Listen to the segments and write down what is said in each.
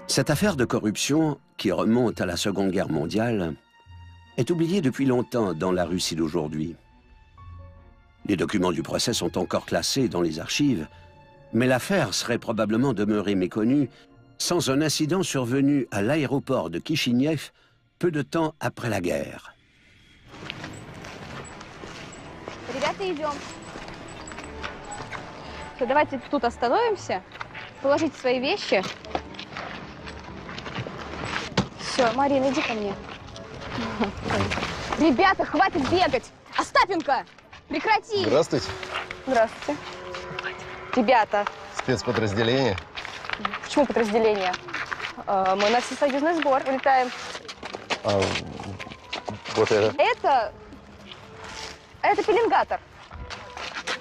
Cette affaire de corruption, qui remonte à la Seconde Guerre mondiale, est oubliée depuis longtemps dans la Russie d'aujourd'hui. Les documents du procès sont encore classés dans les archives, mais l'affaire serait probablement demeurée méconnue sans un incident survenu à l'aéroport de Kishinev peu de temps après la guerre. Ребята, идем. Давайте тут остановимся. Положите свои вещи. Все, Марина, иди ко мне. Ребята, хватит бегать! Остапенко, прекрати! Здравствуйте. Здравствуйте. Ребята. Спецподразделение. Почему подразделение? Мы на всесоюзный сбор улетаем. А вот это? Это пеленгатор.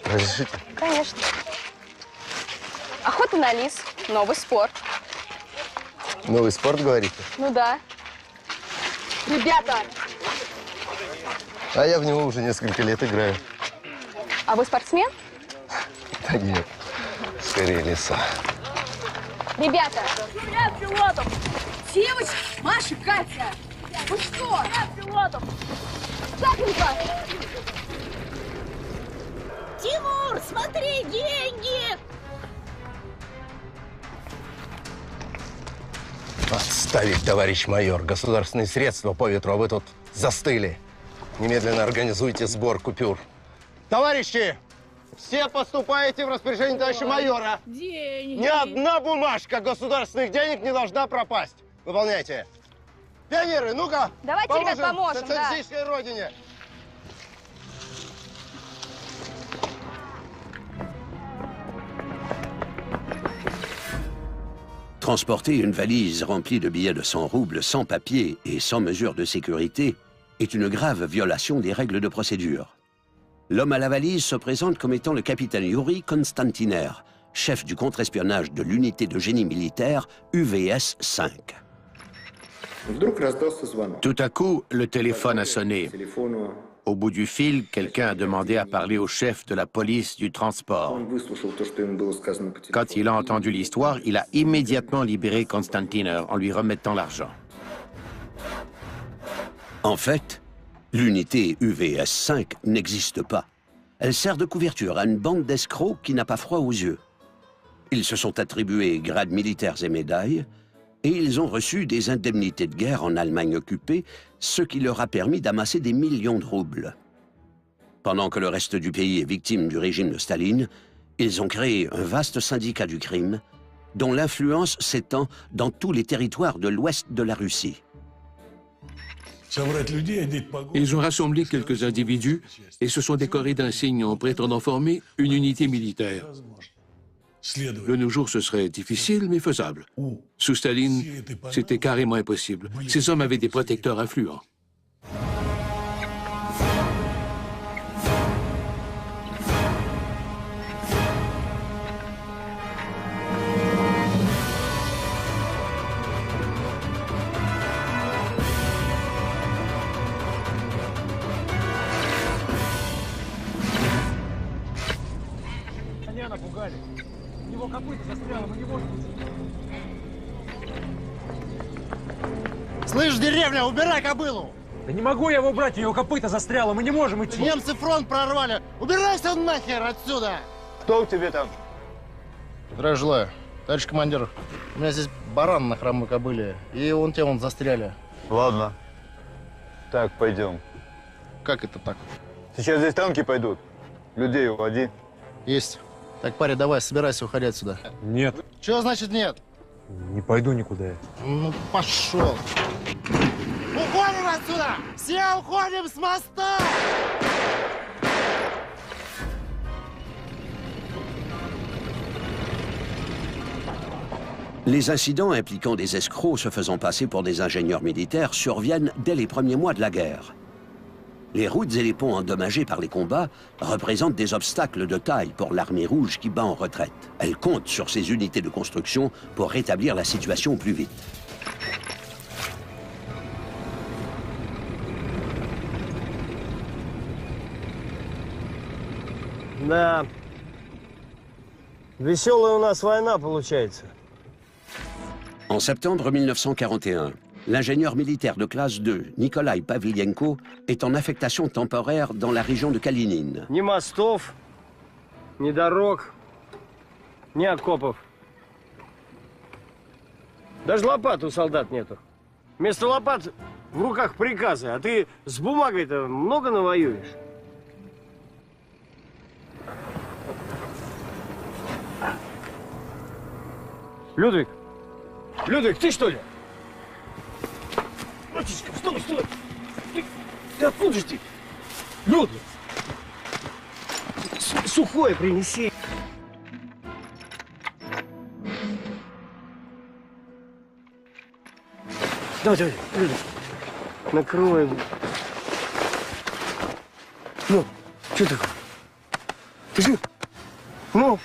Разрешите? Конечно. Охота на лис. Новый спорт. Новый спорт, говорите? Ну да. Ребята! А я в него уже несколько лет играю. А вы спортсмен? Да нет, скорее лиса. Ребята! Я пилотом! Девочки, Маша, Катя! Вы что? Я пилотом! Сапенко! Тимур, смотри, деньги! Отставить, товарищ майор. Государственные средства по ветру, а вы тут застыли. Немедленно организуйте сбор купюр. Товарищи, все поступаете в распоряжение товарища майора. Деньги! Ни одна бумажка государственных денег не должна пропасть. Выполняйте. Пионеры, ну-ка, Давайте, ребят, поможем, социалистической родине. Transporter une valise remplie de billets de 100 roubles sans papier et sans mesure de sécurité est une grave violation des règles de procédure. L'homme à la valise se présente comme étant le capitaine Yuri Konstantiner, chef du contre-espionnage de l'unité de génie militaire UVS-5. Tout à coup, le téléphone a sonné. Au bout du fil, quelqu'un a demandé à parler au chef de la police du transport. Quand il a entendu l'histoire, il a immédiatement libéré Konstantiner en lui remettant l'argent. En fait, l'unité UVS-5 n'existe pas. Elle sert de couverture à une bande d'escrocs qui n'a pas froid aux yeux. Ils se sont attribués grades militaires et médailles, et ils ont reçu des indemnités de guerre en Allemagne occupée, ce qui leur a permis d'amasser des millions de roubles. Pendant que le reste du pays est victime du régime de Staline, ils ont créé un vaste syndicat du crime, dont l'influence s'étend dans tous les territoires de l'ouest de la Russie. Ils ont rassemblé quelques individus et se sont décorés d'insignes en prétendant former une unité militaire. De nos jours, ce serait difficile, mais faisable. Sous Staline, c'était carrément impossible. Ces hommes avaient des protecteurs influents. Слышь, деревня, убирай кобылу! Да не могу я его брать, у него копыта застряло, мы не можем идти. Немцы фронт прорвали! Убирайся нахер отсюда! Кто у тебя там? Здравия желаю. Товарищ командир, у меня здесь баран на хромой кобыле, и вон те вон застряли. Ладно. Так, пойдем. Как это так? Сейчас здесь танки пойдут. Людей уводи. Есть. Так, парень, давай, собирайся, уходи отсюда. Нет, Чего значит нет? не пойду никуда. Ну, пошел. Уходим отсюда! Все уходим с моста! Les incidents impliquant des escrocs se faisant passer pour des ingénieurs militaires surviennent dès les premiers mois de la guerre. Les routes et les ponts endommagés par les combats représentent des obstacles de taille pour l'armée rouge qui bat en retraite. Elle compte sur ses unités de construction pour rétablir la situation au plus vite. Да. Веселая у нас война получается. En septembre 1941, l'ingénieur militaire de classe 2, Nikolai Pavlienko, est en affectation temporaire dans la région de Kalinine. Ни мостов, ни дорог, ни окопов. Даже лопат у солдат нету. Вместо лопат в руках приказы, а ты с бумагой-то много навоюешь. Людвиг! Людвиг, ты что ли? Братишка, стой, стой! Ты откуда же ты? Людвиг! Сухое принеси! Давай, давай, Людвиг, накрой. Ну, что такое? Ты жив? Ну?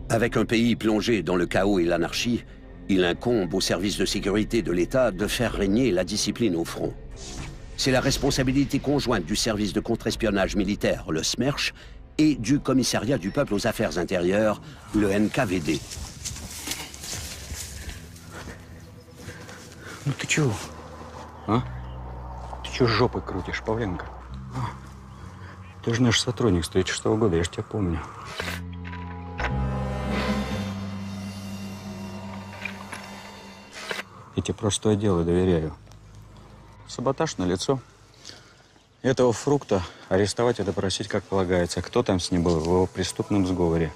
Avec un pays plongé dans le chaos et l'anarchie, il incombe aux services de sécurité de l'État de faire régner la discipline au front. C'est la responsabilité conjointe du service de contre-espionnage militaire, le SMERSH, et du commissariat du peuple aux affaires intérieures, le NKVD. Ну ты чего? А? Ты чего жопой крутишь, Павленко? А? Ты же наш сотрудник с 2006 года, я ж тебя помню. Я тебе простое дело доверяю. Саботаж налицо. Этого фрукта арестовать и допросить, как полагается. Кто там с ним был в его преступном сговоре?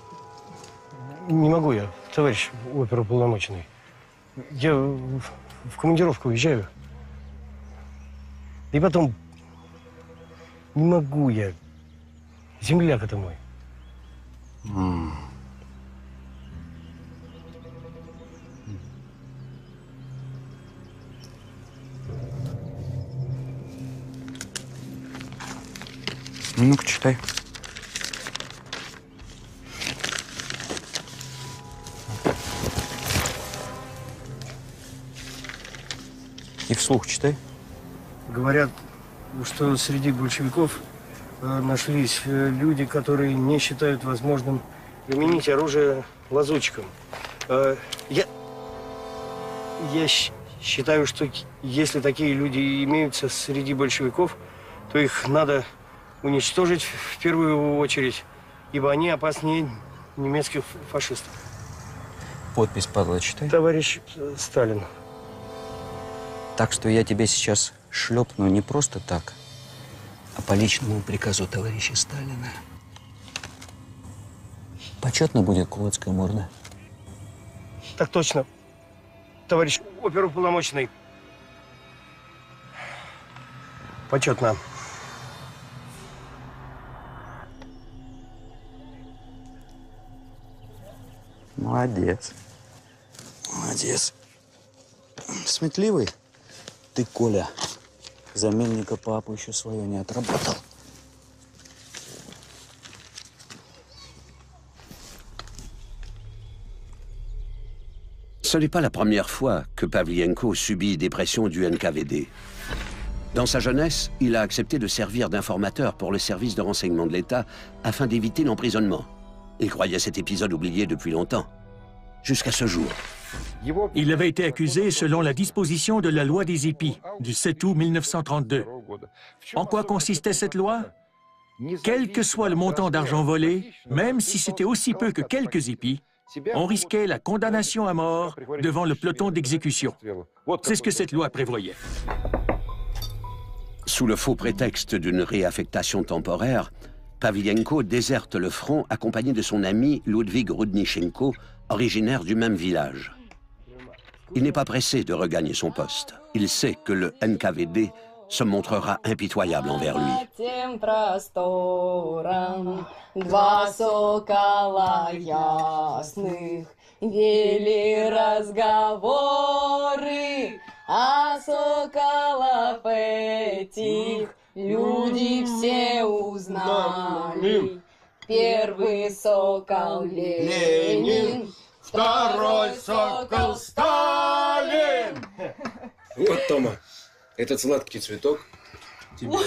Не могу я, товарищ оперуполномоченный. Я в командировку уезжаю. И потом не могу я. Земляк это мой. Ну-ка, читай. И вслух читай. Говорят, что среди большевиков нашлись люди, которые не считают возможным применить оружие лазутчикам. Я считаю, что если такие люди имеются среди большевиков, то их надо уничтожить в первую очередь, ибо они опаснее немецких фашистов. Подпись, падла, читай. Товарищ Сталин. Так что я тебя сейчас шлепну не просто так, а по личному приказу товарища Сталина. Почетно будет кулацкая морда. Так точно, товарищ оперуполномоченный. Почетно. Молодец. Молодец. Сметливый ты, Коля. За мельника папу еще свое не отработал. Ce n'est pas la première fois que Pavlienko subit des pressions du NKVD. Dans sa jeunesse, il a accepté de servir d'informateur pour le service de renseignement de l'État afin d'éviter l'emprisonnement. Il croyait cet épisode oublié depuis longtemps, jusqu'à ce jour. Il avait été accusé selon la disposition de la loi des épis du 7 août 1932. En quoi consistait cette loi? Quel que soit le montant d'argent volé, même si c'était aussi peu que quelques épis, on risquait la condamnation à mort devant le peloton d'exécution. C'est ce que cette loi prévoyait. Sous le faux prétexte d'une réaffectation temporaire, Pavlienko déserte le front accompagné de son ami Ludwig Rudnichenko, originaire du même village. Il n'est pas pressé de regagner son poste. Il sait que le NKVD se montrera impitoyable envers lui. Два сокола ясных вели разговоры, а соколов этих люди все узнали. Первый сокол Ленин, второй сокол Сталин. Вот, Тома, этот сладкий цветок тебе.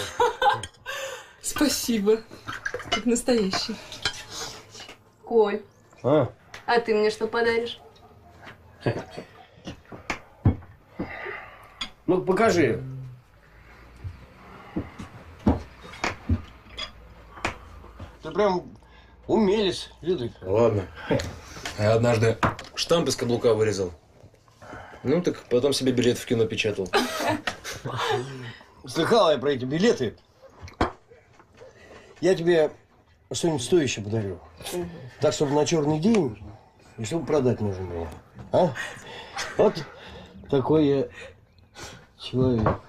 Спасибо. Как настоящий. Коль, А ты мне что подаришь? Ну, покажи. Ты прям умелец, Людвиг. Ладно. Я однажды штамп из каблука вырезал. Ну, так потом себе билет в кино печатал. Слыхала я про эти билеты. Я тебе что-нибудь стоящее подарю. Так, чтобы на черный день, и чтобы продать можно было. А? Вот такой я человек.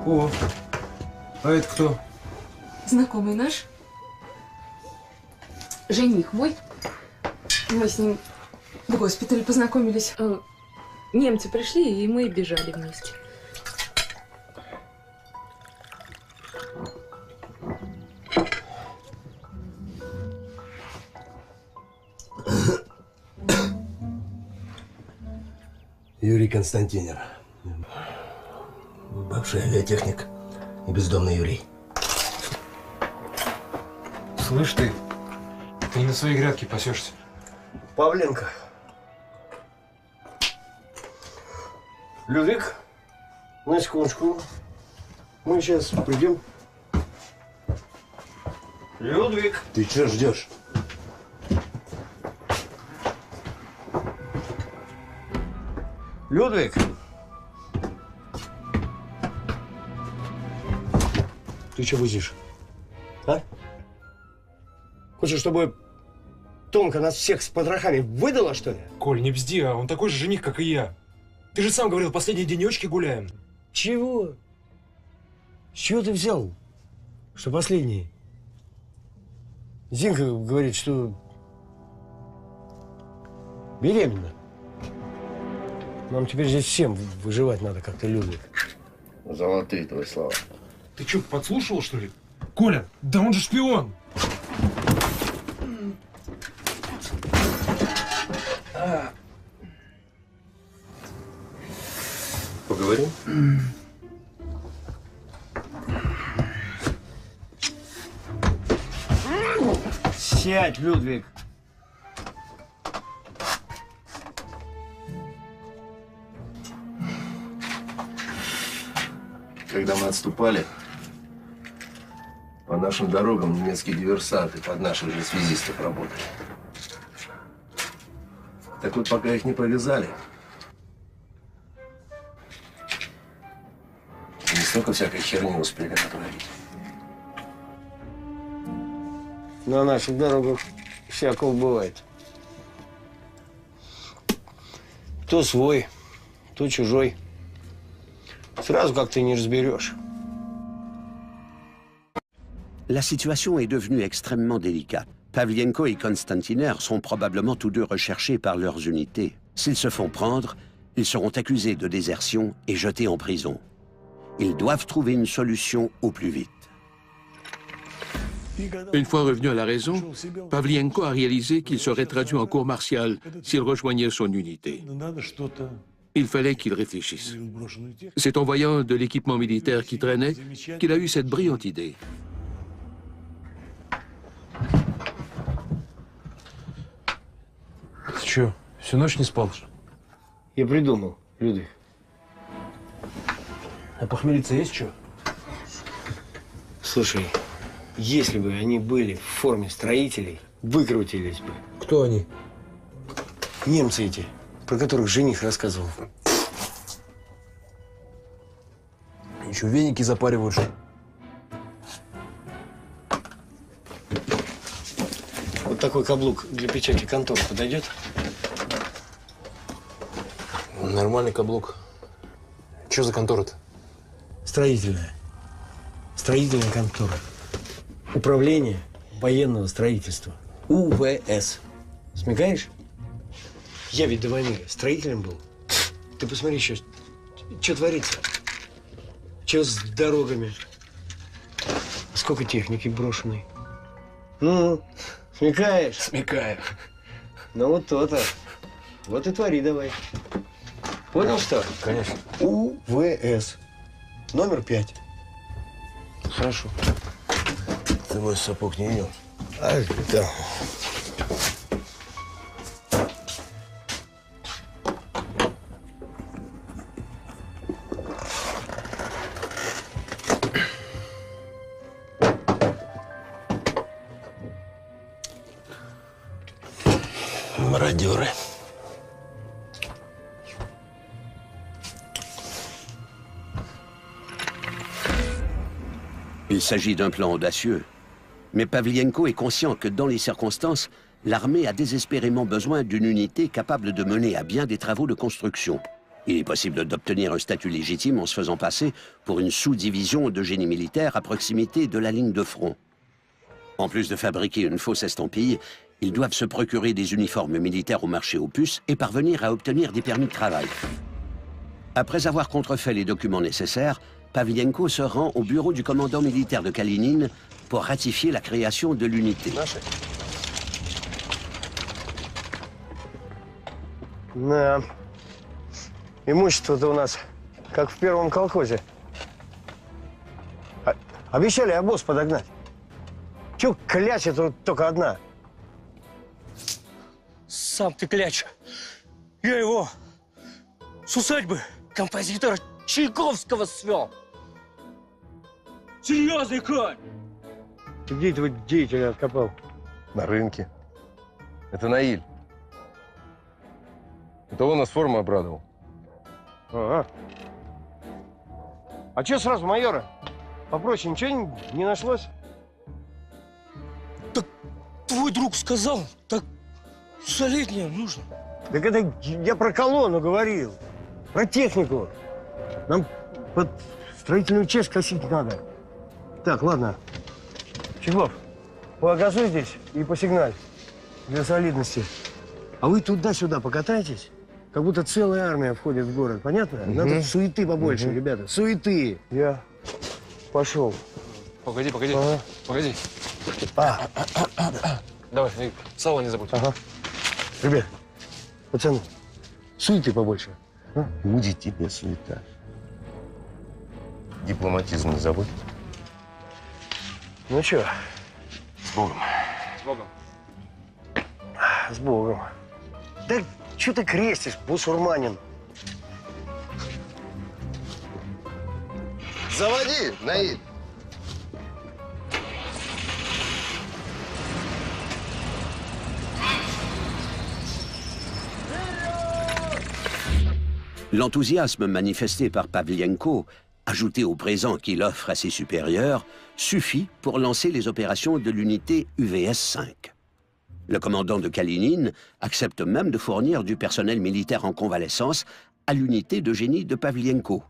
О, а это кто? Знакомый наш. Жених мой. Мы с ним в госпитале познакомились. Немцы пришли, и мы бежали вместе. Юрий Константинер. Бывший авиатехник и бездомный Юрий. Слышь ты не на своей грядке пасешься. Павленко. Людвиг, на секундочку. Мы сейчас придем. Людвиг. Ты что ждешь? Людвиг. Ты что бузишь? А? Хочешь, чтобы Томка нас всех с потрохами выдала, что ли? Коль, не бзди, а он такой же жених, как и я. Ты же сам говорил, последние денечки гуляем. Чего? С чего ты взял, что последний? Зинка говорит, что беременна. Нам теперь здесь всем выживать надо как-то, Людвиг. Золотые твои слова. Ты что, подслушивал, что ли? Коля, да он же шпион! Поговорим? Сядь, Людвиг. Когда мы отступали, по нашим дорогам немецкие диверсанты под наших же связистов работали. Так вот, пока их не повязали, не столько всякой херни успели натворить. На наших дорогах всякого бывает. То свой, то чужой. Сразу как-то не разберешь. La situation est devenue extrêmement délicate. Pavlienko et Konstantiner sont probablement tous deux recherchés par leurs unités. S'ils se font prendre, ils seront accusés de désertion et jetés en prison. Ils doivent trouver une solution au plus vite. Une fois revenu à la raison, Pavlienko a réalisé qu'il serait traduit en cour martiale s'il rejoignait son unité. Il fallait qu'il réfléchisse. C'est en voyant de l'équipement militaire qui traînait qu'il a eu cette brillante idée. Ты что, всю ночь не спал? Я придумал, Людвиг. А похмелиться есть что? Слушай, если бы они были в форме строителей, выкрутились бы. Кто они? Немцы эти, про которых жених рассказывал. Еще веники запаривают, что ли? Вот такой каблук для печати конторы подойдет? Нормальный каблук. Что за контора-то? Строительная. Строительная контора. Управление военного строительства. УВС. Смекаешь? Я ведь до войны строителем был. Ты посмотри еще, что творится. Что с дорогами. Сколько техники брошенной. Ну, смекаешь? Смекаю. Ну вот то-то. Вот и твори давай. Понял, что? Конечно. УВС. Номер 5. Хорошо. Ты мой сапог не видел? А, да. Мародеры. Il s'agit d'un plan audacieux. Mais Pavlienko est conscient que dans les circonstances, l'armée a désespérément besoin d'une unité capable de mener à bien des travaux de construction. Il est possible d'obtenir un statut légitime en se faisant passer pour une sous-division de génie militaire à proximité de la ligne de front. En plus de fabriquer une fausse estampille, ils doivent se procurer des uniformes militaires au marché aux puces et parvenir à obtenir des permis de travail. Après avoir contrefait les documents nécessaires, Pavlienko se rend au bureau du commandant militaire de Калинин pour ratifier la création de l'unité. Да. Имущество-то у нас как в первом колхозе. Обещали обоз подогнать. Чё кляча тут только одна? Сам ты кляча. Я его с усадьбы композитора Чайковского свел. Серьезный конь. Ты где этого деятеля откопал? На рынке. Это Наиль. Это он нас форму обрадовал. Ага. А чё сразу майора? Попроще ничего не нашлось? Так твой друг сказал, так солиднее нужно. Так это я про колонну говорил. Про технику. Нам под строительную часть косить надо. Так, ладно. Чеглов, погазуй здесь и посигналь. Для солидности. А вы туда-сюда покатайтесь, как будто целая армия входит в город. Понятно? Надо суеты побольше, ребята. Суеты. Я пошел. Погоди, погоди. Ага. Погоди. Давай, сало не забудь. Ага. Ребят, пацаны, суеты побольше. А? Будет тебе суета. Дипломатизм не забудь. Ну чё? С Богом. С Богом. С Богом. Да чё ты крестишь, бусурманин? Заводи, Наиль. L'enthousiasme manifesté par Pavlienko, ajouté au présent qu'il offre à ses supérieurs, suffit pour lancer les opérations de l'unité UVS-5. Le commandant de Калинин accepte même de fournir du personnel militaire en convalescence à l'unité de génie de Pavlienko.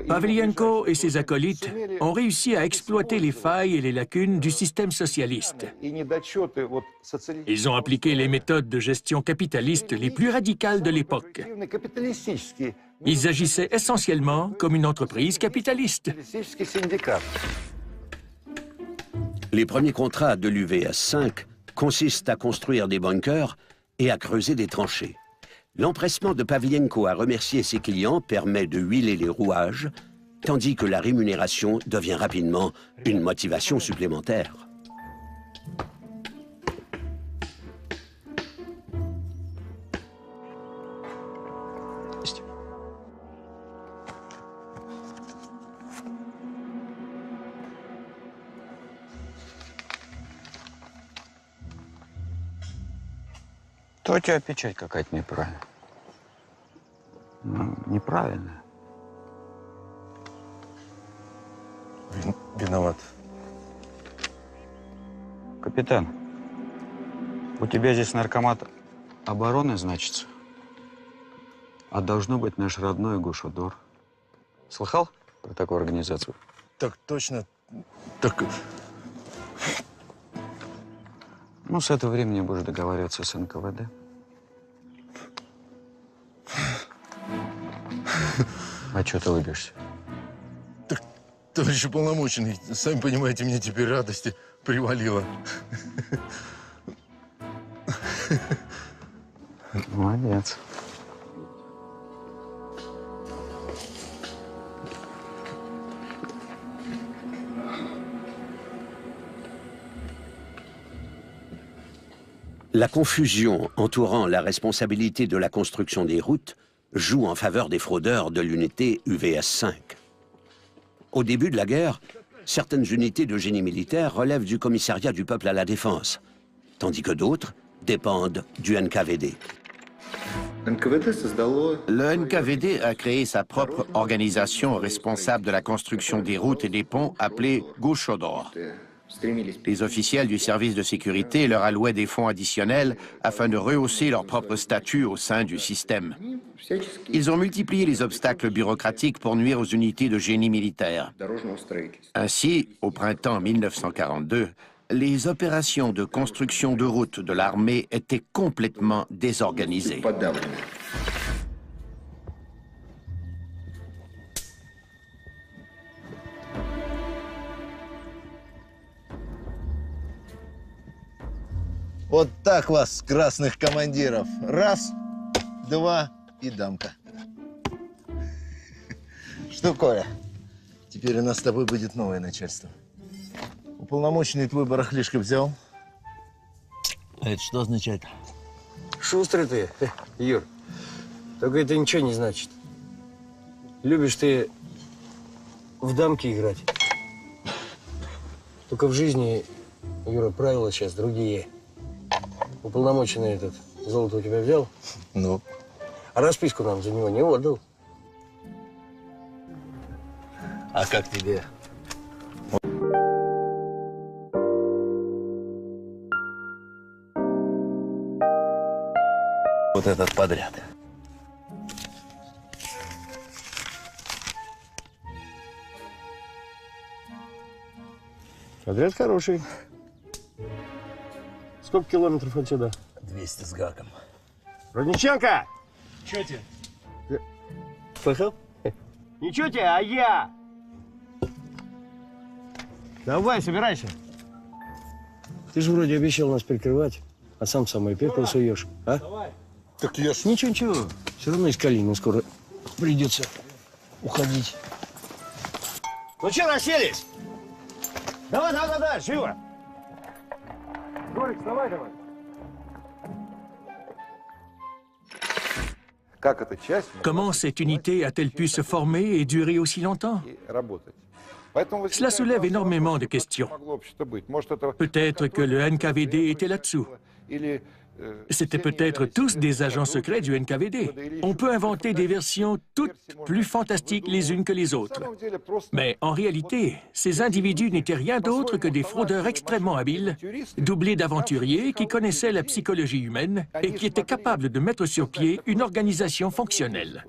Pavlienko et ses acolytes ont réussi à exploiter les failles et les lacunes du système socialiste. Ils ont appliqué les méthodes de gestion capitaliste les plus radicales de l'époque. Ils agissaient essentiellement comme une entreprise capitaliste. Les premiers contrats de l'UVS-5 consistent à construire des bunkers et à creuser des tranchées. L'empressement de Pavlienko à remercier ses clients permet de huiler les rouages, tandis que la rémunération devient rapidement une motivation supplémentaire. То у тебя печать какая-то неправильная. Ну, неправильная. Виноват. Капитан, у тебя здесь наркомат обороны значится. А должно быть наш родной Гушодор. Слыхал про такую организацию? Так точно. Так... Ну, с этого времени будешь договариваться с НКВД. А что ты улыбишься? Так, товарищ уполномоченный, сами понимаете, мне теперь радости привалило. Молодец. La confusion entourant la responsabilité de la construction des routes joue en faveur des fraudeurs de l'unité UVS-5. Au début de la guerre, certaines unités de génie militaire relèvent du commissariat du peuple à la défense, tandis que d'autres dépendent du NKVD. Le NKVD a créé sa propre organisation responsable de la construction des routes et des ponts appelée Gushodor. Les officiels du service de sécurité leur allouaient des fonds additionnels afin de rehausser leur propre statut au sein du système. Ils ont multiplié les obstacles bureaucratiques pour nuire aux unités de génie militaire. Ainsi, au printemps 1942, les opérations de construction de routes de l'armée étaient complètement désorganisées. Вот так вас, красных командиров. Раз, два и дамка. Что, Коля, теперь у нас с тобой будет новое начальство. Уполномоченный твой барахлишко взял. А это что означает? Шустрый ты, Юр. Только это ничего не значит. Любишь ты в дамки играть. Только в жизни, Юра, правила сейчас другие. Уполномоченный этот золото у тебя взял? Ну? А расписку нам за него не отдал. А как тебе? Вот этот подряд. Подряд хороший. Сколько километров отсюда? 200 с гаком. Родниченко! Чё тебе? Слышал? Ничего тебе, а я! Давай, собирайся. Ты же вроде обещал нас прикрывать, а сам в самое пекло суешь, а? Давай. Так я ж... Ничего. Все равно из Калинина скоро придется уходить. Ну что, расселись? Давай, живо! Жорик, вставай давай. Comment cette unité a-t-elle pu se former et durer aussi longtemps? Cela soulève énormément de questions. Peut-être que le NKVD était là-dessous. C'étaient peut-être tous des agents secrets du NKVD. On peut inventer des versions toutes plus fantastiques les unes que les autres. Mais en réalité, ces individus n'étaient rien d'autre que des fraudeurs extrêmement habiles, doublés d'aventuriers qui connaissaient la psychologie humaine et qui étaient capables de mettre sur pied une organisation fonctionnelle.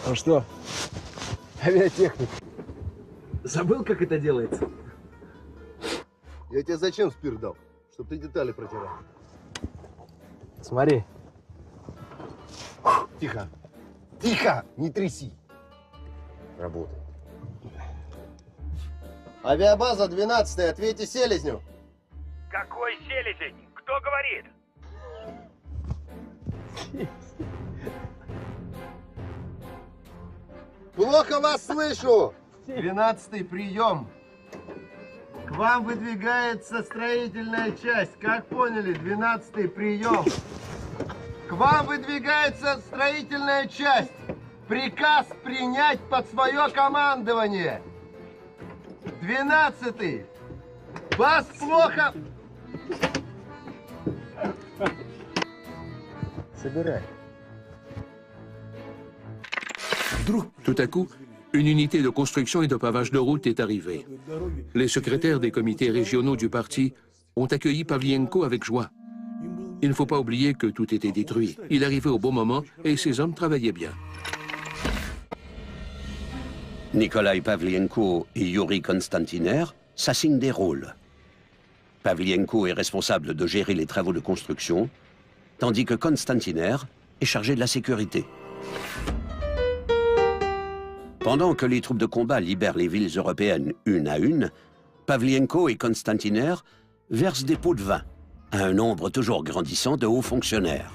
Ну что, авиатехник, забыл, как это делается? Я тебе зачем спирт дал? Чтоб ты детали протирал. Смотри. Тихо. Тихо! Не тряси. Работает. Авиабаза 12-я, ответьте селезню. Какой селезень? Кто говорит? Плохо вас слышу! 12-й прием. К вам выдвигается строительная часть. Как поняли? 12-й прием. К вам выдвигается строительная часть. Приказ принять под свое командование. 12-й. Вас плохо... Собирай. Tout à coup, une unité de construction et de pavage de route est arrivée. Les secrétaires des comités régionaux du parti ont accueilli Pavlienko avec joie. Il ne faut pas oublier que tout était détruit. Il arrivait au bon moment et ses hommes travaillaient bien. Nikolai Pavlienko et Yuri Konstantiner s'assignent des rôles. Pavlienko est responsable de gérer les travaux de construction, tandis que Konstantiner est chargé de la sécurité. Pendant que les troupes de combat libèrent les villes européennes une à une, Pavlienko et Konstantiner versent des pots de vin à un nombre toujours grandissant de hauts fonctionnaires.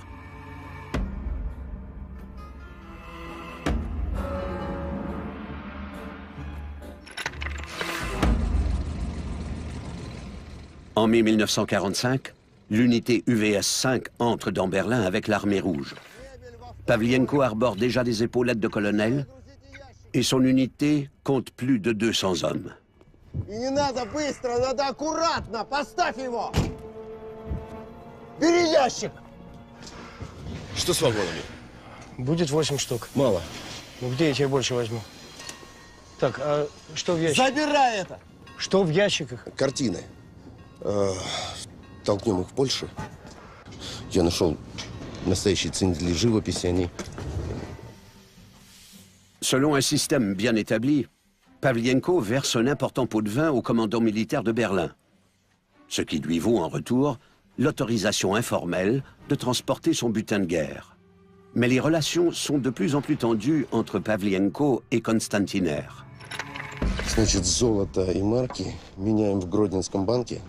En mai 1945, l'unité UVS-5 entre dans Berlin avec l'armée rouge. Pavlienko arbore déjà des épaulettes de colonel et son unité compte plus de 200 hommes. И не надо быстро, надо аккуратно. Поставь его. Бери ящик. Что с вагонами? Будет 8 штук. Мало. Ну где я тебе больше возьму? Так, а что в ящиках? Забирай это. Что в ящиках? Картины. Толкнем их в Польшу. Я нашел настоящий ценник для живописи, они... Selon un système bien établi, Pavlienko verse un important pot de vin au commandant militaire de Berlin, ce qui lui vaut en retour l'autorisation informelle de transporter son butin de guerre. Mais les relations sont de plus en plus tendues entre Pavlienko et Konstantiner. Значит, золото и марки меняем в Гродненском банке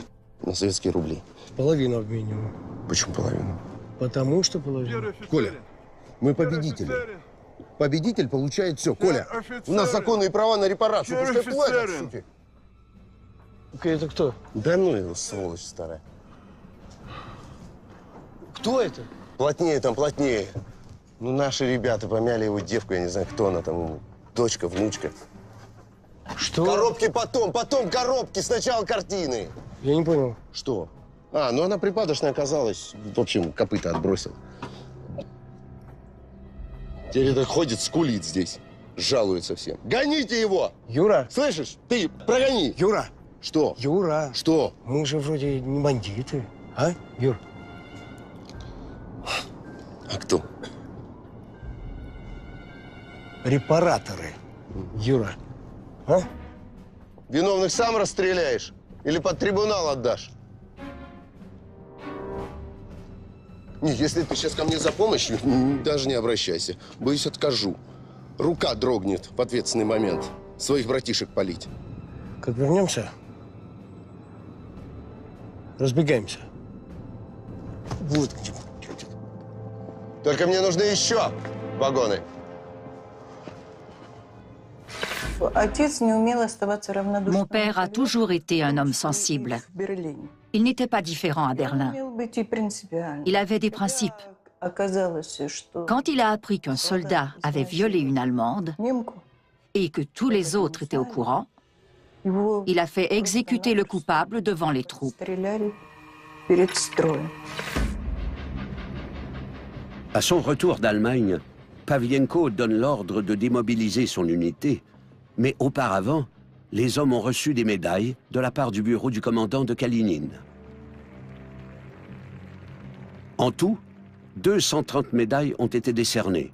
на советские рубли. Половину обмениваем. Почему половину? Потому что половину. Коля, мы победители. Победитель получает все. Коля, у нас законные права на репарацию. Пускай платят, суки. Это кто? Да ну его, сволочь старая. Кто это? Плотнее там, плотнее. Ну, наши ребята помяли его девку, я не знаю, кто она там, дочка, внучка. Что? Коробки потом коробки, сначала картины. Я не понял. Что? А, ну она припадочная оказалась. В общем, копыта отбросил. Теперь это ходит, скулит здесь. Жалуется всем. Гоните его! Юра! Слышишь? Ты прогони! Юра! Что? Юра! Что? Мы же вроде не бандиты, а, Юр? А кто? Репараторы, Юра. А? Виновных сам расстреляешь? Или под трибунал отдашь? Не, если ты сейчас ко мне за помощью, даже не обращайся. Боюсь, откажу. Рука дрогнет в ответственный момент. Своих братишек палить. Как вернемся, разбегаемся. Вот где. Только мне нужны еще вагоны. Отец не умел оставаться равнодушным. Mon père a toujours été un homme sensible. Il n'était pas différent à Berlin. Il avait des principes. Quand il a appris qu'un soldat avait violé une Allemande et que tous les autres étaient au courant, il a fait exécuter le coupable devant les troupes. À son retour d'Allemagne, Pavlienko donne l'ordre de démobiliser son unité, mais auparavant, les hommes ont reçu des médailles de la part du bureau du commandant de Kalinin. En tout, 230 médailles ont été décernées.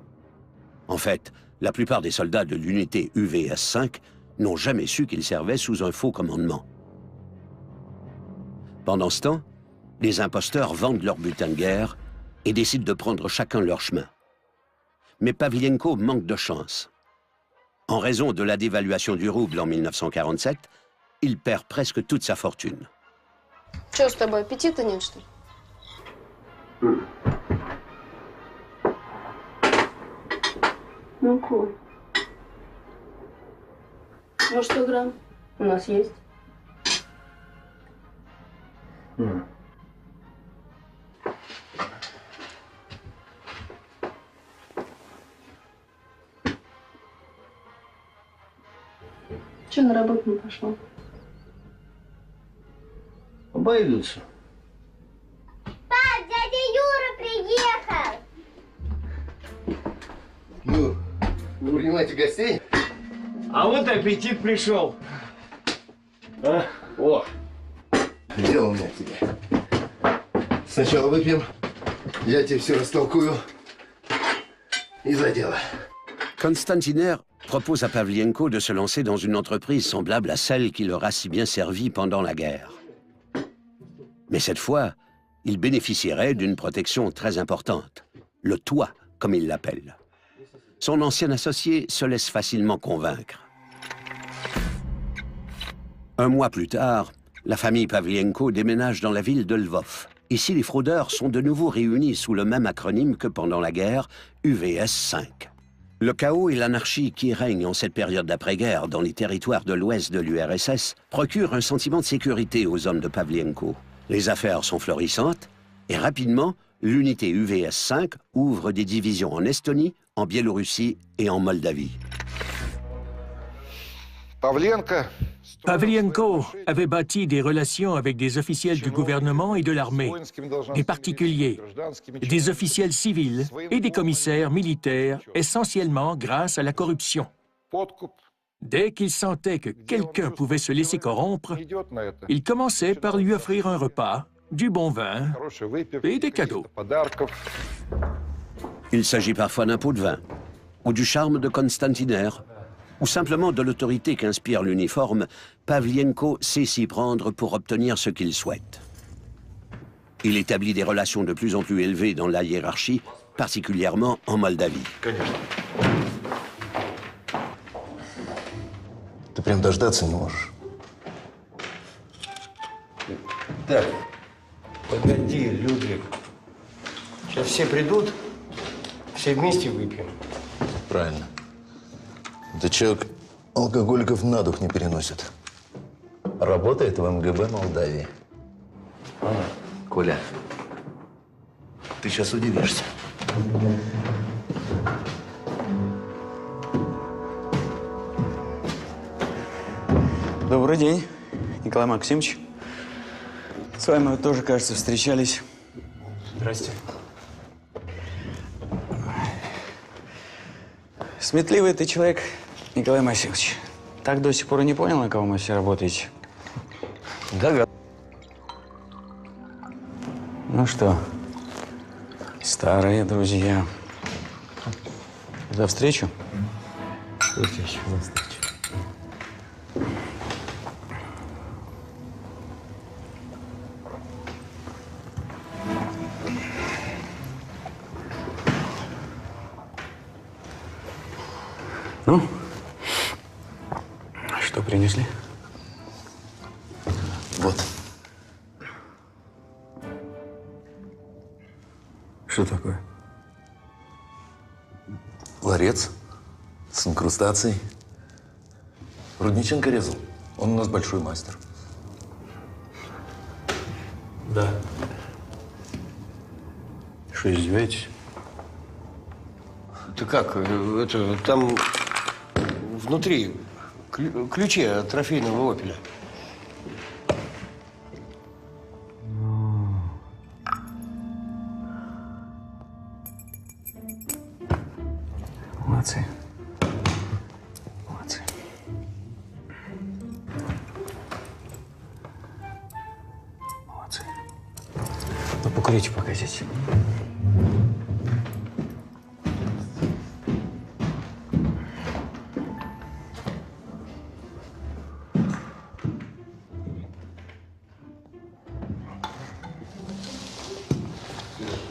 En fait, la plupart des soldats de l'unité UVS-5 n'ont jamais su qu'ils servaient sous un faux commandement. Pendant ce temps, les imposteurs vendent leur butin de guerre et décident de prendre chacun leur chemin. Mais Pavlienko manque de chance. En raison de la dévaluation du rouble en 1947, il perd presque toute sa fortune. Что с тобой, аппетита нет, что ли? Муку. Ну, 100 грамм у нас есть. Че на работу не пошел? Обойдутся. Пап, дядя Юра приехал! Ну, вы принимаете гостей? А вот аппетит пришел. А? О! Дело у меня к тебе. Сначала выпьем, я тебе все растолкую. И за дело. Konstantiner propose à Pavlienko de se lancer dans une entreprise semblable à celle qui leur a si bien servi pendant la guerre. Mais cette fois, il bénéficierait d'une protection très importante, le toit, comme il l'appelle. Son ancien associé se laisse facilement convaincre. Un mois plus tard, la famille Pavlienko déménage dans la ville de Lvov. Ici, les fraudeurs sont de nouveau réunis sous le même acronyme que pendant la guerre, UVS-5. Le chaos et l'anarchie qui règnent en cette période d'après-guerre dans les territoires de l'ouest de l'URSS procurent un sentiment de sécurité aux hommes de Pavlienko. Les affaires sont florissantes et rapidement, l'unité UVS 5 ouvre des divisions en Estonie, en Biélorussie et en Moldavie. Pavlienko avait bâti des relations avec des officiels du gouvernement et de l'armée, des particuliers, des officiels civils et des commissaires militaires, essentiellement grâce à la corruption. Dès qu'il sentait que quelqu'un pouvait se laisser corrompre, il commençait par lui offrir un repas, du bon vin et des cadeaux. Il s'agit parfois d'un pot de vin, ou du charme de Constantiner, ou simplement de l'autorité qu'inspire l'uniforme. Pavlienko sait s'y prendre pour obtenir ce qu'il souhaite. Il établit des relations de plus en plus élevées dans la hiérarchie, particulièrement en Moldavie. Ты прям дождаться не можешь. Так, погоди, Людвиг. Сейчас все придут, все вместе выпьем. Правильно. Этот человек алкоголиков на дух не переносит. Работает в МГБ Молдавии. Коля, ты сейчас удивишься. Добрый день, Николай Максимович. С вами мы тоже, кажется, встречались. Здрасте. Сметливый ты человек, Николай Максимович. Так до сих пор и не понял, на кого мы все работаете? Да. Ну что, старые друзья. За встречу? За встречу. Ну, что принесли? Вот. Что такое? Ларец с инкрустацией. Рудниченко резал. Он у нас большой мастер. Да. Что, издеваетесь? Ты как, это, там внутри ключи от трофейного «Опеля». Молодцы. Молодцы. Молодцы. Ну, покурите пока здесь.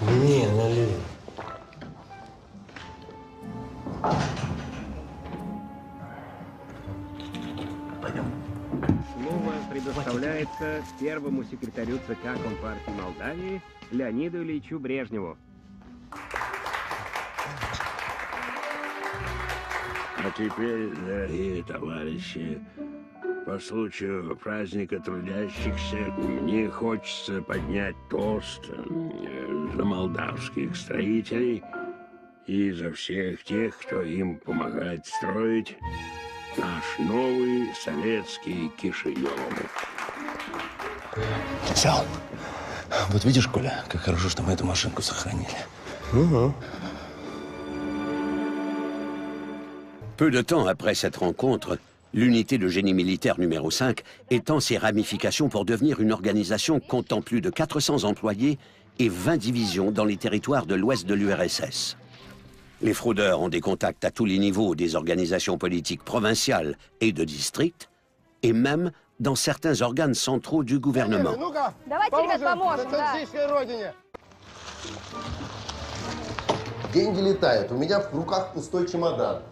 Не, налей. Слово предоставляется первому секретарю ЦК Компартии Молдавии Леониду Ильичу Брежневу. А теперь, дорогие товарищи, по случаю праздника трудящихся, мне хочется поднять тост за молдавских строителей и за всех тех, кто им помогает строить наш новый советский Кишинев. Сал, вот видишь, Коля, как хорошо, что мы эту машинку сохранили. Угу. Peu de temps après cette rencontre, l'unité de génie militaire numéro 5 étend ses ramifications pour devenir une organisation comptant plus de 400 employés et 20 divisions dans les territoires de l'ouest de l'URSS. Les fraudeurs ont des contacts à tous les niveaux des organisations politiques provinciales et de district, et même dans certains organes centraux du gouvernement. Давайте, ребят, поможем, да. Деньги летают, у меня в руках пустой чемодан.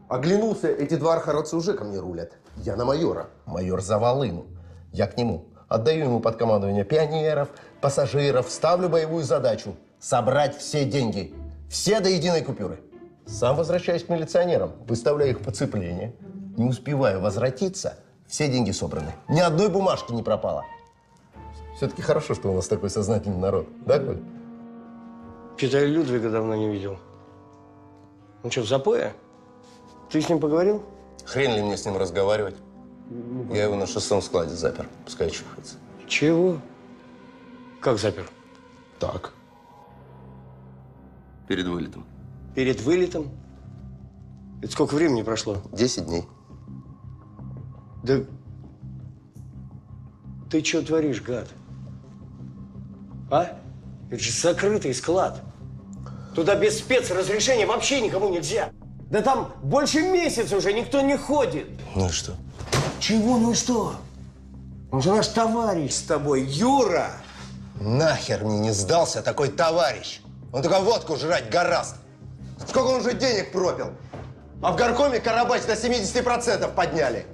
Оглянулся, эти два архаровца уже ко мне рулят. Я на майора. Майор за волыну. Я к нему. Отдаю ему под командование пионеров, пассажиров, ставлю боевую задачу. Собрать все деньги. Все до единой купюры. Сам возвращаюсь к милиционерам, выставляю их поцепление. Не успеваю возвратиться, все деньги собраны. Ни одной бумажки не пропало. Все-таки хорошо, что у нас такой сознательный народ. Да, Коль? Питая Людвига давно не видел. Он что, в запое? Ты с ним поговорил? Хрен ли мне с ним разговаривать? Я его на 6-м складе запер. Пускай чухается. Чего? Как запер? Так. Перед вылетом. Перед вылетом? Это сколько времени прошло? 10 дней. Да ты что творишь, гад? А? Это же закрытый склад. Туда без спецразрешения вообще никому нельзя. Да там больше месяца уже никто не ходит. Ну и что? Чего ну и что? Он же наш товарищ с тобой, Юра. Нахер мне не сдался такой товарищ. Он только водку жрать гораст. Сколько он уже денег пропил? А в горкоме Карабач на 70% подняли.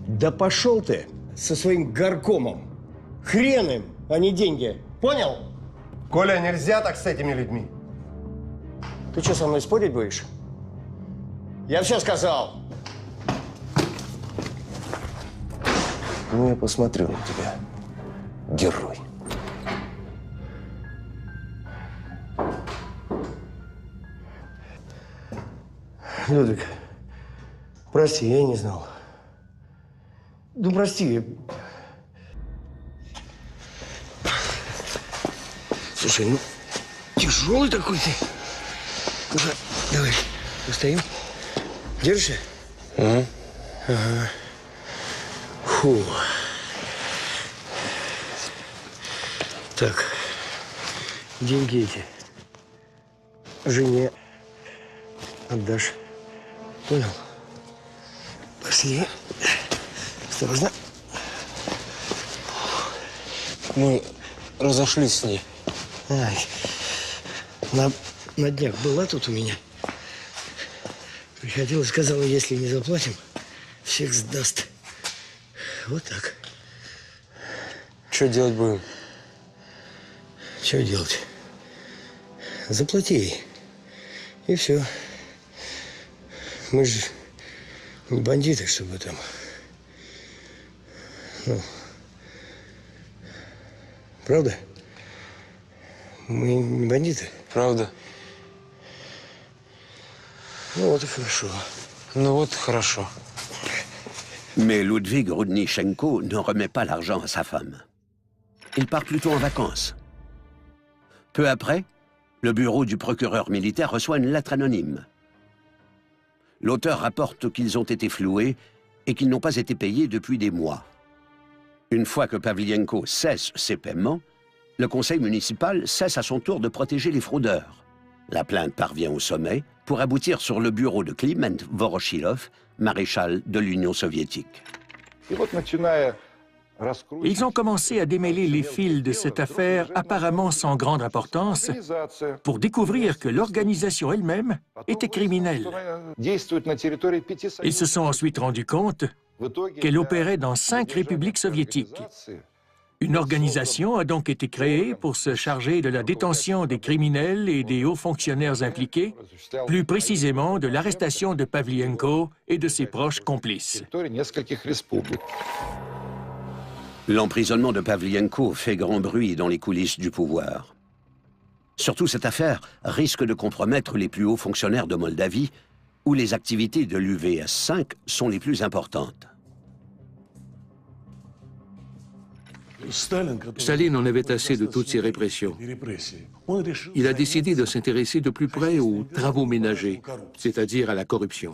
Да пошел ты со своим горкомом. Хрен им, а не деньги. Понял? Коля, нельзя так с этими людьми. Ты что, со мной спорить будешь? Я все сказал. Ну, я посмотрю на тебя, герой. Людвиг, прости, я не знал. Ну, прости. Слушай, ну, тяжелый такой ты. Ну-ка, давай, постоим. Держишься? Ага. Ага. Фу. Так, деньги эти жене отдашь. Понял? Пошли. Осторожно. Мы разошлись с ней. Ай, на днях была тут у меня. Приходила, сказала, если не заплатим, всех сдаст. Вот так. Что делать будем? Что делать? Заплати ей. И все. Мы же не бандиты, чтобы там... Ну, правда? Мы не бандиты. Правда. Ну вот и хорошо. Ну вот и хорошо. Mais Ludwig Rudnichenko ne remet pas l'argent à sa femme. Il part plutôt en vacances. Peu après, le bureau du procureur militaire reçoit une lettre anonyme. L'auteur rapporte qu'ils ont été floués et qu'ils n'ont pas été payés depuis des mois. Une fois que Pavlienko cesse ses paiements, le conseil municipal cesse à son tour de protéger les fraudeurs. La plainte parvient au sommet pour aboutir sur le bureau de Kliment Voroshilov, maréchal de l'Union soviétique. Ils ont commencé à démêler les fils de cette affaire apparemment sans grande importance pour découvrir que l'organisation elle-même était criminelle. Ils se sont ensuite rendus compte qu'elle opérait dans 5 républiques soviétiques. Une organisation a donc été créée pour se charger de la détention des criminels et des hauts fonctionnaires impliqués, plus précisément de l'arrestation de Pavlienko et de ses proches complices. L'emprisonnement de Pavlienko fait grand bruit dans les coulisses du pouvoir. Surtout, cette affaire risque de compromettre les plus hauts fonctionnaires de Moldavie, où les activités de l'UVS 5 sont les plus importantes. Staline en avait assez de toutes ces répressions. Il a décidé de s'intéresser de plus près aux travaux ménagers, c'est-à-dire à la corruption.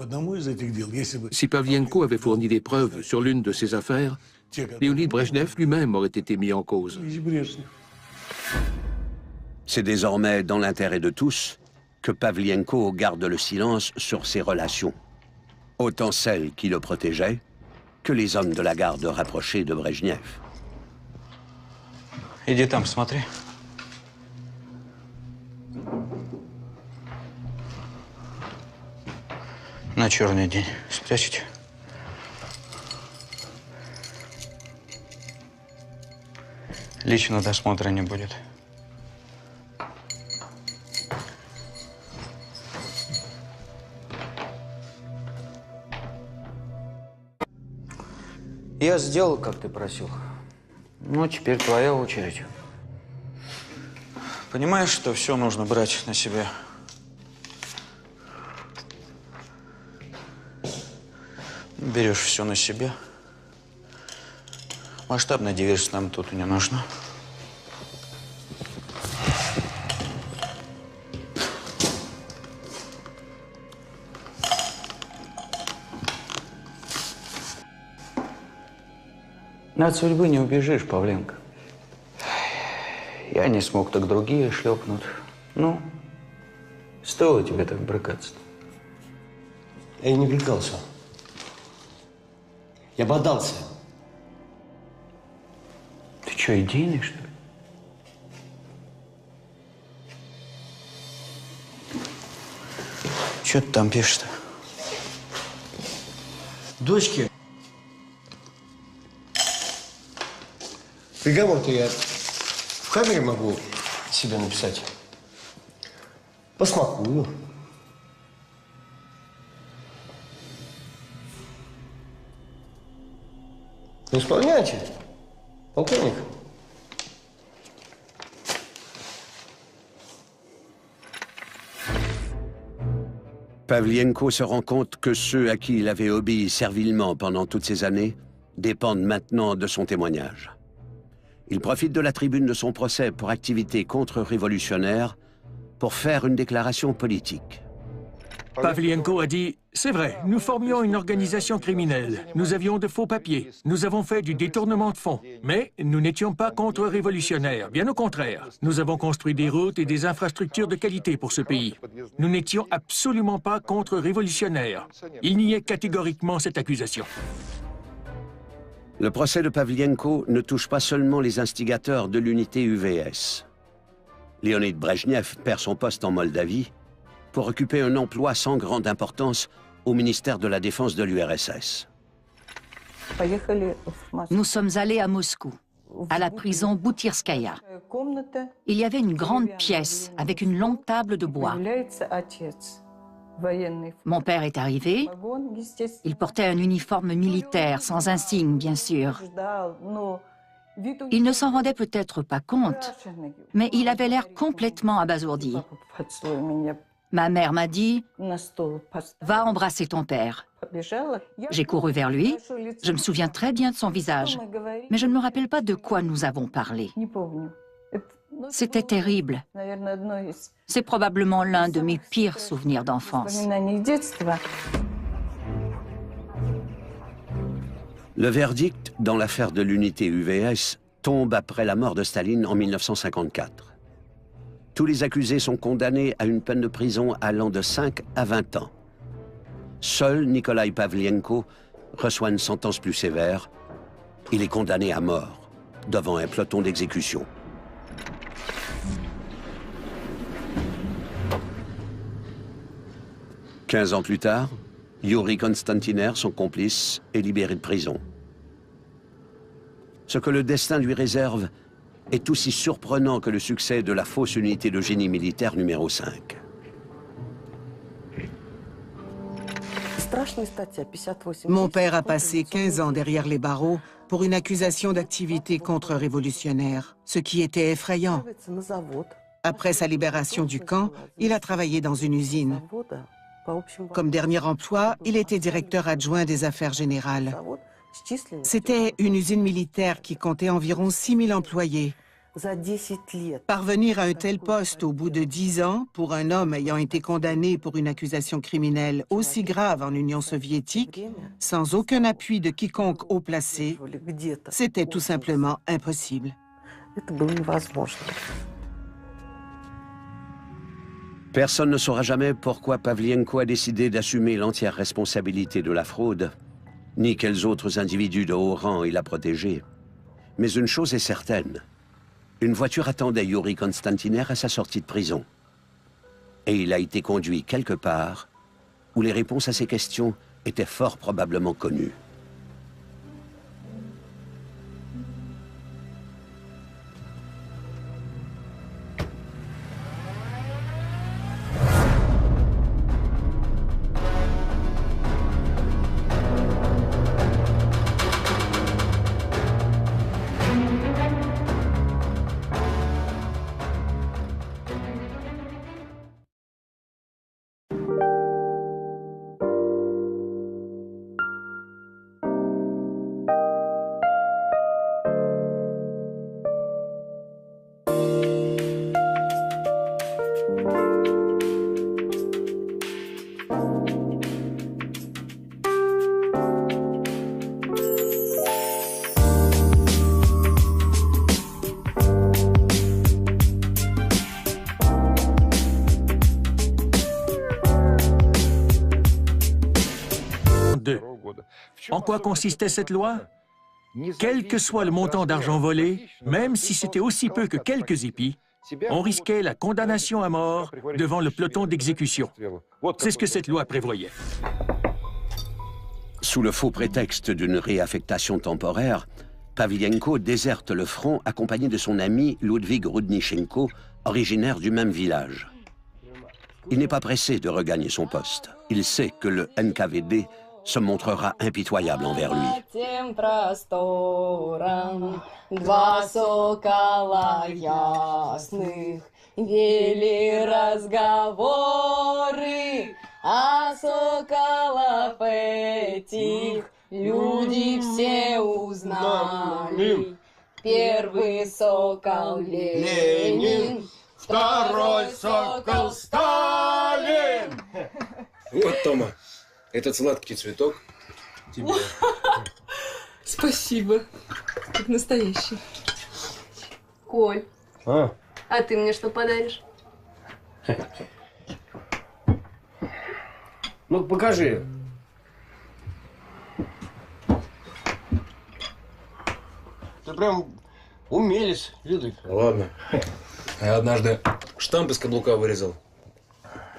Si Pavlienko avait fourni des preuves sur l'une de ces affaires, Léonid Brejnev lui-même aurait été mis en cause. C'est désormais dans l'intérêt de tous que Pavlienko garde le silence sur ses relations, autant celles qui le protégeaient que les hommes de la garde rapprochés de Brejnev. Иди там, смотри. На черный день спрячете. Личного досмотра не будет. Я сделал, как ты просил. Ну, теперь твоя очередь. Понимаешь, что все нужно брать на себя? Берешь все на себя. Масштабная диверсия нам тут не нужна. От судьбы не убежишь, Павленко. Я не смог, так другие шлепнут. Ну, стоило тебе так брыкаться-то? Я не брыкался. Я бодался. Ты что, идейный, что ли? Что ты там пишешь-то? Дочке. Приговор-то я в камере могу себе написать. Посмакую. Не исполняйте, полковник. Pavlienko se rend compte que ceux à qui il avait obéi servilement pendant toutes ces années dépendent maintenant de son témoignage. Il profite de la tribune de son procès pour activité contre-révolutionnaire pour faire une déclaration politique. Pavlienko a dit « C'est vrai, nous formions une organisation criminelle. Nous avions de faux papiers. Nous avons fait du détournement de fonds. Mais nous n'étions pas contre-révolutionnaires. Bien au contraire. Nous avons construit des routes et des infrastructures de qualité pour ce pays. Nous n'étions absolument pas contre-révolutionnaires. » Il niait catégoriquement cette accusation. Le procès de Pavlienko ne touche pas seulement les instigateurs de l'unité UVS. Leonid Brejnev perd son poste en Moldavie pour occuper un emploi sans grande importance au ministère de la Défense de l'URSS. Nous sommes allés à Moscou, à la prison Boutirskaya. Il y avait une grande pièce avec une longue table de bois. Mon père est arrivé. Il portait un uniforme militaire, sans insigne, bien sûr. Il ne s'en rendait peut-être pas compte, mais il avait l'air complètement abasourdi. Ma mère m'a dit « Va embrasser ton père ». J'ai couru vers lui. Je me souviens très bien de son visage, mais je ne me rappelle pas de quoi nous avons parlé. C'était terrible. C'est probablement l'un de mes pires souvenirs d'enfance. Le verdict dans l'affaire de l'unité UVS tombe après la mort de Staline en 1954. Tous les accusés sont condamnés à une peine de prison allant de 5 à 20 ans. Seul Nikolai Pavlienko reçoit une sentence plus sévère. Il est condamné à mort devant un peloton d'exécution. « 15 ans plus tard, Yuri Konstantiner, son complice, est libéré de prison. Ce que le destin lui réserve est aussi surprenant que le succès de la fausse unité de génie militaire numéro 5. Mon père a passé 15 ans derrière les barreaux pour une accusation d'activité contre-révolutionnaire, ce qui était effrayant. Après sa libération du camp, il a travaillé dans une usine. Comme dernier emploi, il était directeur adjoint des affaires générales. C'était une usine militaire qui comptait environ 6 000 employés. Parvenir à un tel poste au bout de 10 ans, pour un homme ayant été condamné pour une accusation criminelle aussi grave en Union soviétique, sans aucun appui de quiconque haut placé, c'était tout simplement impossible. Personne ne saura jamais pourquoi Pavlienko a décidé d'assumer l'entière responsabilité de la fraude, ni quels autres individus de haut rang il a protégés. Mais une chose est certaine, une voiture attendait Yuri Konstantiner à sa sortie de prison. Et il a été conduit quelque part où les réponses à ces questions étaient fort probablement connues. En quoi consistait cette loi? Quel que soit le montant d'argent volé, même si c'était aussi peu que quelques épis, on risquait la condamnation à mort devant le peloton d'exécution. C'est ce que cette loi prévoyait. Sous le faux prétexte d'une réaffectation temporaire, Pavlienko déserte le front accompagné de son ami Ludwig Rudnichenko, originaire du même village. Il n'est pas pressé de regagner son poste. Il sait que le NKVD se montrera impitoyable envers lui. Люди все узнали. Первый сокол Ленин, второй сокол Сталин. Вот, Тома, этот сладкий цветок тебе. Спасибо. Как настоящий. Коль, а ты мне что подаришь? Ну, покажи. Ты прям умелец, Людвиг. Ладно. Я однажды штамп из каблука вырезал.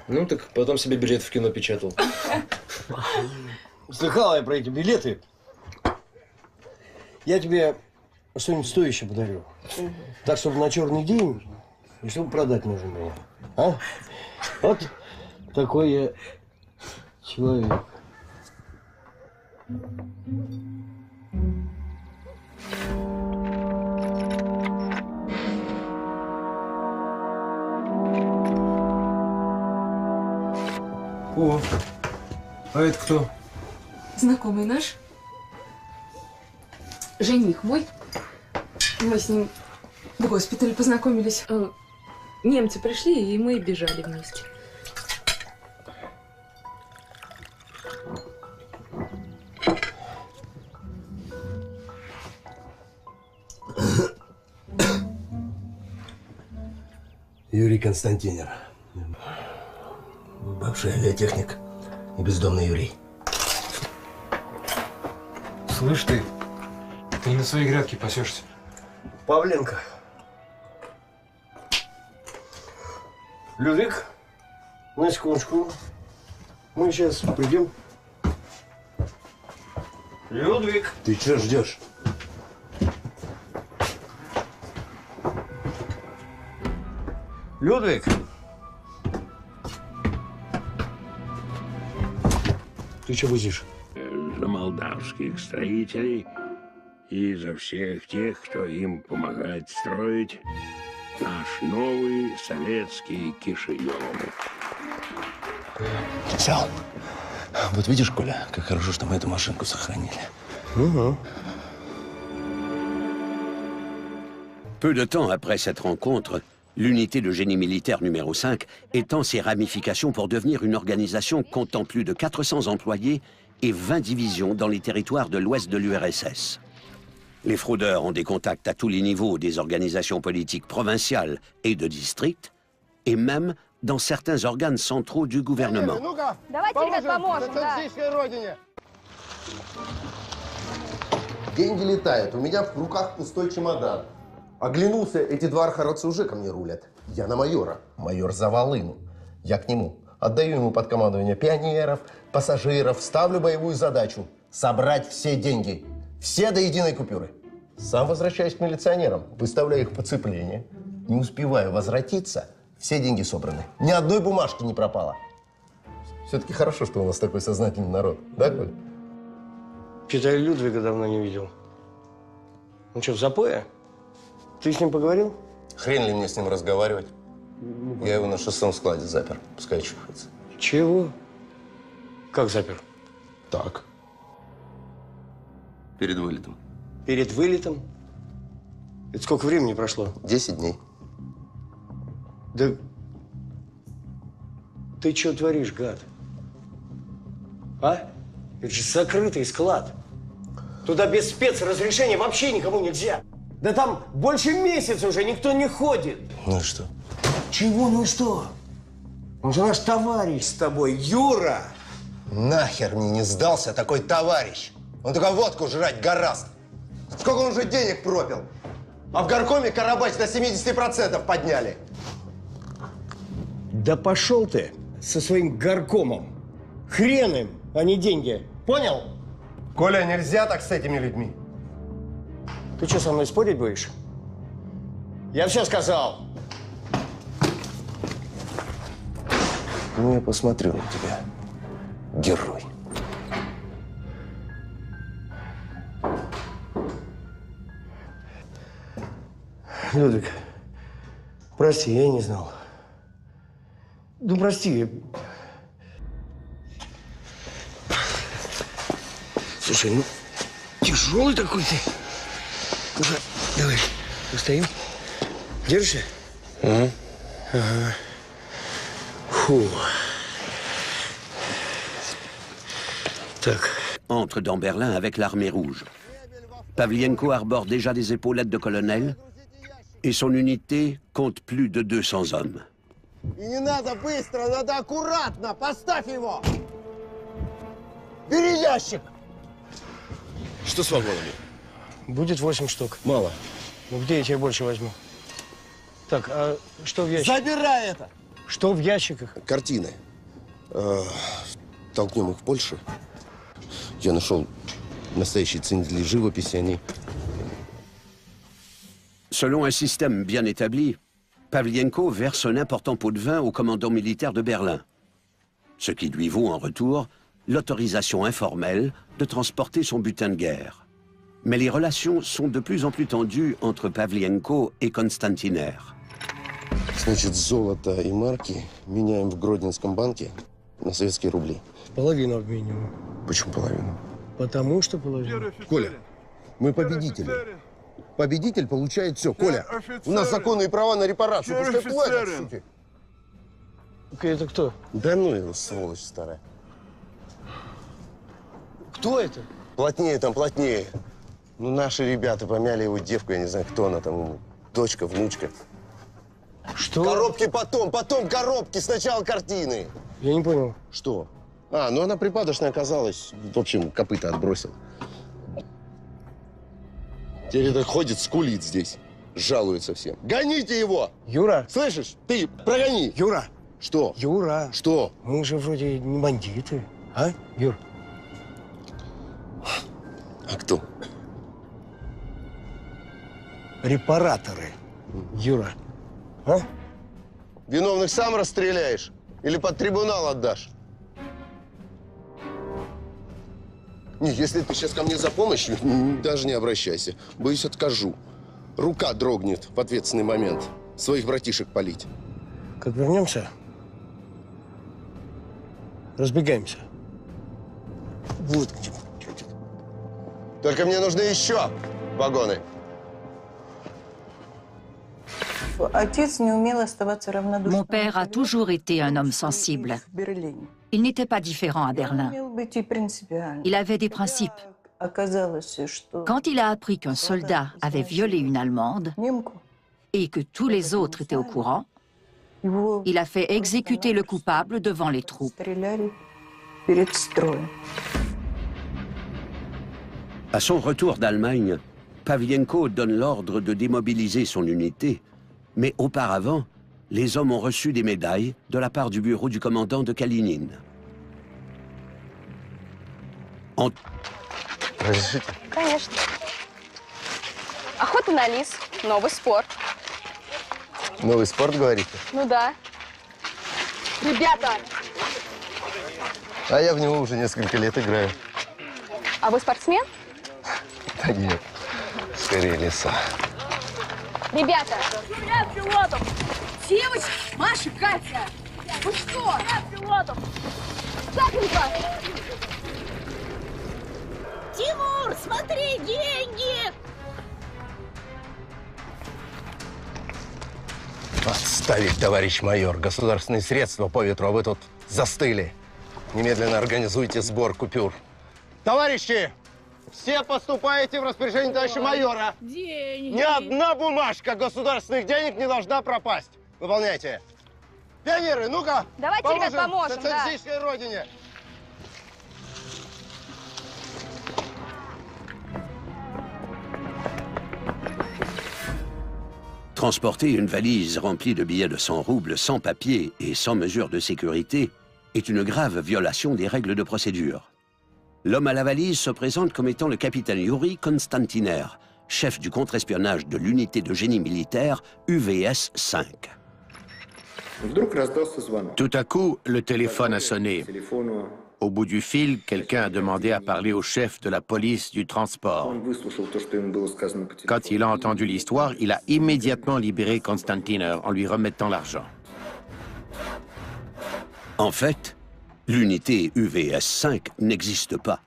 Ну, так потом себе билет в кино печатал. Слыхала я про эти билеты. Я тебе что-нибудь стоящее подарю. Так, чтобы на черный день, и чтобы продать можно было. А? Вот такой я человек. О, а это кто? Знакомый наш. Жених мой. Мы с ним в госпитале познакомились. Немцы пришли, и мы бежали вместе. Юрий Константинов. Бывший авиатехник и бездомный Юрий. Слышь ты не на своей грядке пасешься. Павленко. Людвиг, на секундочку. Мы сейчас придем. Людвиг. Ты что ждешь? Людвиг. Ты что будешь? За молдавских строителей и за всех тех, кто им помогает строить наш новый советский Кишинев. Сял. Вот видишь, Коля, как хорошо, что мы эту машинку сохранили. Угу. Peu de temps après cette rencontre, l'unité de génie militaire numéro 5 étend ses ramifications pour devenir une organisation comptant plus de 400 employés et 20 divisions dans les territoires de l'ouest de l'URSS. Les fraudeurs ont des contacts à tous les niveaux des organisations politiques provinciales et de district, et même dans certains organes centraux du gouvernement. Давайте, ребят, поможем, да. Деньги летают, у меня в руках пустой чемодан. Оглянулся, эти два архаровца уже ко мне рулят. Я на майора. Майор за волыну. Я к нему. Отдаю ему под командование пионеров, пассажиров, ставлю боевую задачу – собрать все деньги. Все до единой купюры. Сам возвращаюсь к милиционерам, выставляю их по цеплению. Не успеваю возвратиться, все деньги собраны. Ни одной бумажки не пропало. Все-таки хорошо, что у нас такой сознательный народ. Да, Коль? Что-то я Людвига давно не видел. Он что, в запое? Ты с ним поговорил? Хрен ли мне с ним разговаривать? Я его на шестом складе запер. Пускай чухается. Чего? Как запер? Так. Перед вылетом. Перед вылетом? Это сколько времени прошло? 10 дней. Да ты что творишь, гад? А? Это же закрытый склад. Туда без спецразрешения вообще никому нельзя. Да там больше месяца уже никто не ходит. Ну и что? Чего ну и что? Он же наш товарищ с тобой, Юра. Нахер мне не сдался такой товарищ. Он только водку жрать гораст. Сколько он уже денег пропил? А в горкоме Карабач до 70% подняли. Да пошел ты со своим горкомом. Хрен им, а не деньги. Понял? Коля, нельзя так с этими людьми. Ты что, со мной спорить будешь? Я все сказал. Ну, я посмотрю на тебя, герой. Людвиг, прости, я не знал. Ну, прости. Слушай, ну, тяжелый такой ты. Ну-ка, давай, постоим. Держишься? Ага. Ага. Фу. Так. Entre dans Berlin avec l'armée rouge. Pavlienko arbore déjà des épaulettes de colonel et son unité compte plus de 200 hommes. И не надо быстро, надо аккуратно. Поставь его. Бери ящик. Что с вагонами? Будет 8 штук. Мало. Ну где я тебе больше возьму? Так, а что в ящиках? Забирай это. Что в ящиках? Картины. Толкнем их в Польшу. Я нашел настоящий ценитель живописи, они... Selon un système bien établi, Pavlienko verse un important pot de vin au commandant militaire de Berlin, ce qui lui vaut en retour l'autorisation informelle de transporter son butin de guerre. Mais les relations sont de plus en plus tendues entre Pavlienko et Konstantiner. Значит, золото и марки меняем в Гродненском банке на советские рубли. Половину обмениваем. Почему половину? Потому что половину. Коля, мы победители. Победитель получает все. Коля, у нас законные права на репарацию. Пускай платят, суки. Это кто? Да ну его, сволочь старая. Кто это? Плотнее там, плотнее. Ну, наши ребята помяли его девку, я не знаю, кто она там, дочка, внучка. Что? Коробки потом коробки, сначала картины. Я не понял. Что? А, ну она припадочная оказалась. В общем, копыта отбросил. Теперь это ходит, скулит здесь. Жалуется всем. Гоните его! Юра! Слышишь? Ты прогони! Юра! Что? Юра! Что? Мы же вроде не бандиты. А, Юр? А кто? Репараторы. Юра. А? Виновных сам расстреляешь? Или под трибунал отдашь? Не, если ты сейчас ко мне за помощью, даже не обращайся. Боюсь, откажу. Рука дрогнет в ответственный момент. Своих братишек палить. Как вернемся, разбегаемся. Вот где. Только мне нужны еще вагоны. Отец не умел оставаться равнодушным. Mon père a toujours été un homme sensible. Il n'était pas différent à Berlin. Il avait des principes. Quand il a appris qu'un soldat avait violé une Allemande et que tous les autres étaient au courant, il a fait exécuter le coupable devant les troupes. À son retour d'Allemagne, Pavlienko donne l'ordre de démobiliser son unité, mais auparavant, les hommes ont reçu des médailles de la part du bureau du commandant de Kalinin. Конечно. Охота на лис. Новый спорт. Новый спорт, говорите? Ну да. Ребята! А я в него уже несколько лет играю. А вы спортсмен? Да нет, скорее лиса. Ребята! Ряд пилотов! Девочки, Маша, Катя! Вы что? Ряд пилотов! Сашенька! Тимур, смотри, деньги! Отставить, товарищ майор. Государственные средства по ветру, а вы тут застыли. Немедленно организуйте сбор купюр. Товарищи, все поступаете в распоряжение товарища майора. Деньги! Ни одна бумажка государственных денег не должна пропасть. Выполняйте. Пионеры, ну-ка, давайте, ребят, поможем, социалистической родине. Transporter une valise remplie de billets de 100 roubles sans papier et sans mesure de sécurité est une grave violation des règles de procédure. L'homme à la valise se présente comme étant le capitaine Yuri Konstantiner, chef du contre-espionnage de l'unité de génie militaire UVS-5. Tout à coup, le téléphone a sonné. Au bout du fil, quelqu'un a demandé à parler au chef de la police du transport. Quand il a entendu l'histoire, il a immédiatement libéré Konstantiner en lui remettant l'argent. En fait, l'unité UVS-5 n'existe pas.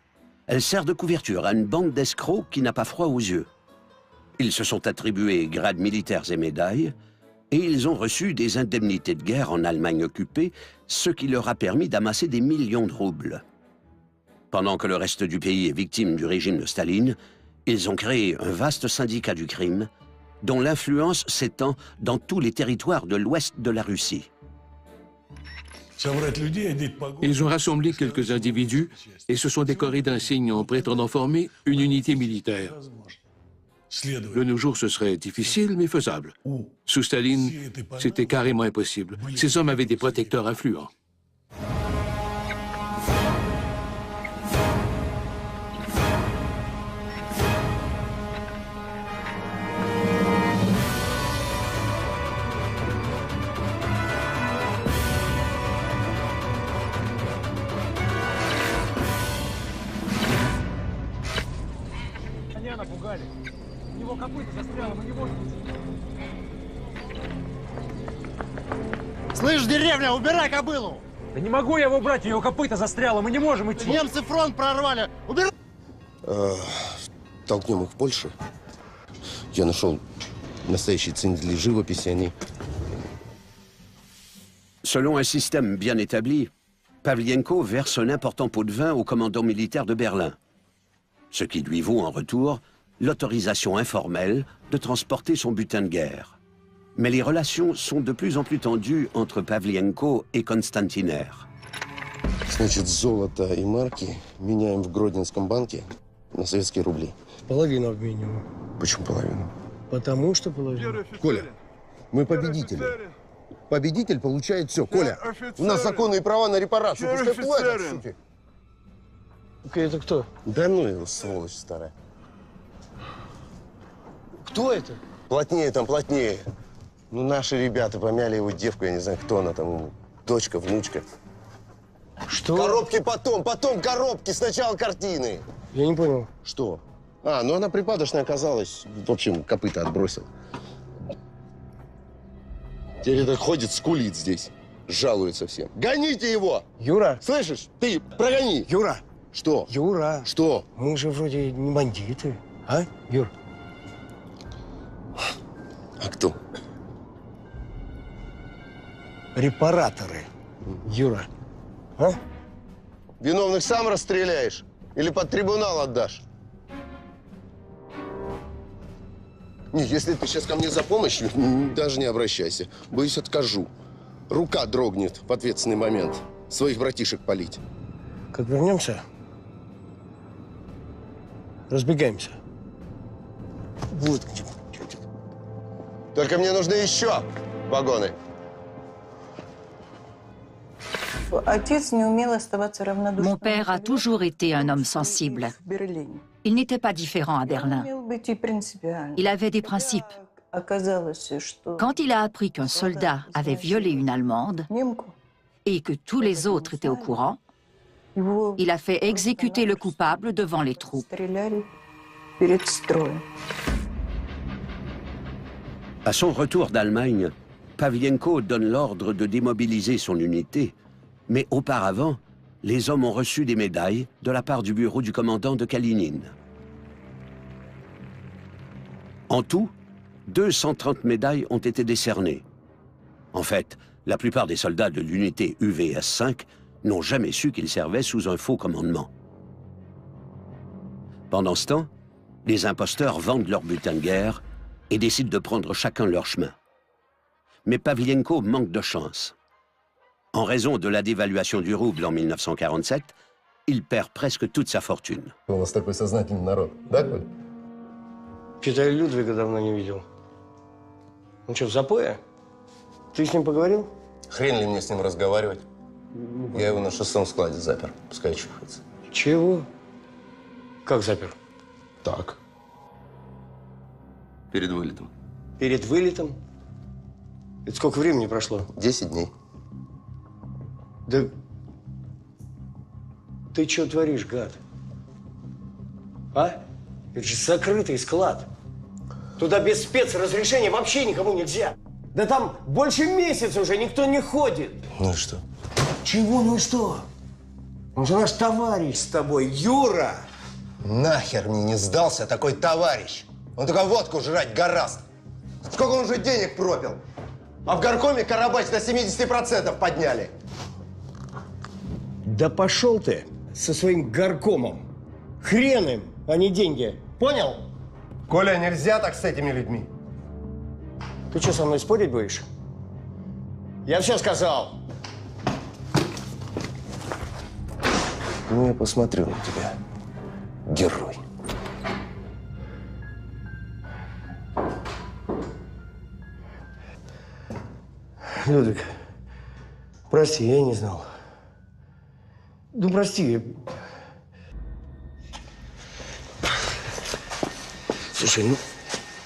Elle sert de couverture à une bande d'escrocs qui n'a pas froid aux yeux. Ils se sont attribués grades militaires et médailles, et ils ont reçu des indemnités de guerre en Allemagne occupée, ce qui leur a permis d'amasser des millions de roubles. Pendant que le reste du pays est victime du régime de Staline, ils ont créé un vaste syndicat du crime, dont l'influence s'étend dans tous les territoires de l'ouest de la Russie. Ils ont rassemblé quelques individus et se sont décorés d'insignes en prétendant former une unité militaire. De nos jours, ce serait difficile, mais faisable. Sous Staline, c'était carrément impossible. Ces hommes avaient des protecteurs influents. Слышь, деревня, убирай кобылу! Да не могу я его убрать, у него копыта застряло, мы не можем идти. Немцы фронт прорвали, убирай! Толкнем их в Польшу. Я нашел настоящий ценитель живописи, они... Selon un système bien établi, Pavlienko verse un important pot de vin au commandant militaire de Berlin, ce qui lui vaut en retour l'autorisation informelle de transporter son butin de guerre. Mais les relations sont de plus en plus tendues entre Pavlienko et Konstantiner. Значит, золото и марки меняем в Гродненском банке на советские рубли. Половину обмениваем. Почему половину? Потому что половину. Коля, мы победители. Победитель получает все. Коля, у нас законные права на репарацию. Пускай платят, суки. Это кто? Да ну его, сволочь старая. Кто это? Плотнее там, плотнее. Ну, наши ребята помяли его девку, я не знаю, кто она там, дочка, внучка. Что? Коробки потом коробки, сначала картины. Я не понял. Что? А, ну она припадочная оказалась. В общем, копыта отбросил. Теперь это ходит, скулит здесь. Жалуется всем. Гоните его! Юра! Слышишь? Ты прогони! Юра! Что? Юра! Что? Мы же вроде не бандиты, а, Юр? А кто? Репараторы, Юра. А? Виновных сам расстреляешь? Или под трибунал отдашь? Не, если ты сейчас ко мне за помощью, даже не обращайся. Боюсь, откажу. Рука дрогнет в ответственный момент. Своих братишек палить. Как вернемся, разбегаемся. Вот где. Только мне нужны еще вагоны. Mon père a toujours été un homme sensible. Il n'était pas différent à Berlin. Il avait des principes. Quand il a appris qu'un soldat avait violé une Allemande et que tous les autres étaient au courant, il a fait exécuter le coupable devant les troupes. À son retour d'Allemagne, Pavlienko donne l'ordre de démobiliser son unité, mais auparavant, les hommes ont reçu des médailles de la part du bureau du commandant de Kalinin. En tout, 230 médailles ont été décernées. En fait, la plupart des soldats de l'unité UVS-5 n'ont jamais su qu'ils servaient sous un faux commandement. Pendant ce temps, les imposteurs vendent leur butin de guerre et décident de prendre chacun leur chemin. Mais Pavlienko manque de chance. En raison de la dévaluation du rouble en 1947, il perd presque toute sa fortune. У нас такой сознательный народ, да, Коль? Что-то я Людвига давно не видел. Он что, в запое? Ты с ним поговорил? Хрен ли мне с ним разговаривать? Я его на 6-м складе запер. Пускай чухается. Чего? Как запер? Так. Перед вылетом. Перед вылетом? Это сколько времени прошло? 10 дней. Да ты что творишь, гад? А? Это же закрытый склад. Туда без спецразрешения вообще никому нельзя. Да там больше месяца уже никто не ходит. Ну и что? Чего ну и что? Он же наш товарищ с тобой, Юра. Нахер мне не сдался такой товарищ. Он только водку жрать гораст. Сколько он уже денег пропил? А в горкоме Карабач до 70% подняли. Да пошел ты со своим горкомом. Хрен им, а не деньги. Понял? Коля, нельзя так с этими людьми. Ты что, со мной спорить будешь? Я все сказал. Ну, я посмотрю на тебя, герой. Людвиг, прости, я не знал. Ну, прости. Слушай, ну,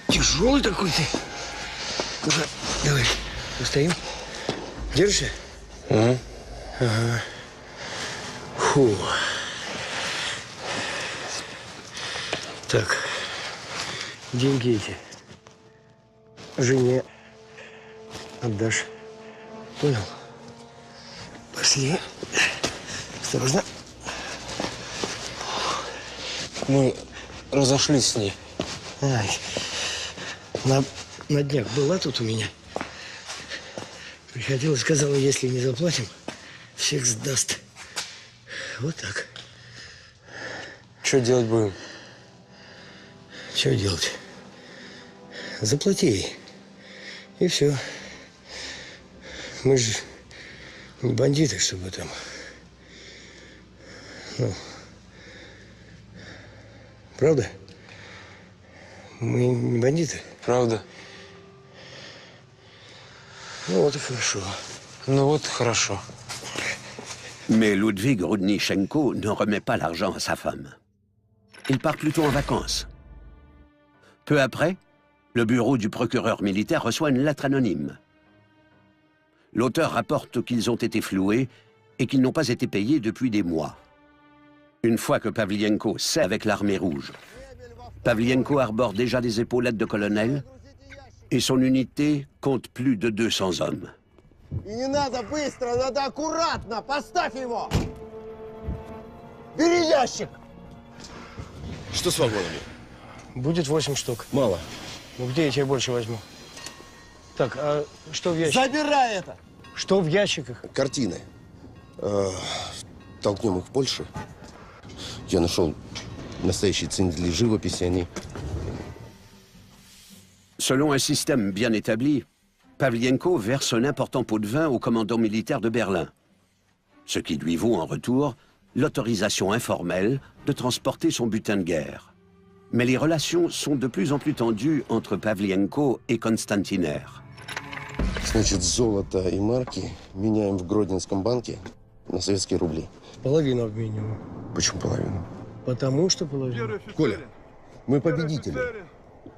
тяжелый такой ты. Ну-ка, давай, постоим. Держишься? Ага. Ага. Фу. Так, деньги эти жене отдашь. Понял? Пошли. Осторожно. Мы разошлись с ней. Ай. На днях была тут у меня. Приходила и сказала, если не заплатим, всех сдаст. Вот так. Что делать будем? Что делать? Заплати ей. И все. Мы же не бандиты, чтобы там... Ну, правда? Мы не бандиты. Правда. Ну вот и хорошо. Ну вот хорошо. Mais Ludwig Rudnichenko ne remet pas l'argent à sa femme. Il part plutôt en vacances. Peu après, le bureau du procureur militaire reçoit une lettre anonyme. L'auteur rapporte qu'ils ont été floués et qu'ils n'ont pas été payés depuis des mois. Une fois que Pavlienko sait avec l'armée rouge, Pavlienko arbore déjà des épaulettes de colonel et son unité compte plus de 200 hommes. И не надо быстро, надо аккуратно. Поставь его. Бери ящик. Что с вагонами? Будет 8 штук. Мало. Ну где я тебе больше возьму? Так, а что в ящиках? Забирай это. Что в ящиках? Картины. Толкнем их в Польшу. Я нашел настоящие цены для живописи, они... Selon un système bien établi, Pavlienko verse un important pot de vin au commandant militaire de Berlin, ce qui lui vaut en retour l'autorisation informelle de transporter son butin de guerre. Mais les relations sont de plus en plus tendues entre Pavlienko et Konstantiner. Значит, золото и марки меняем в Гродненском банке на советские рубли. Половину обмениваем. Почему половину? Потому что половину. Коля, мы победители.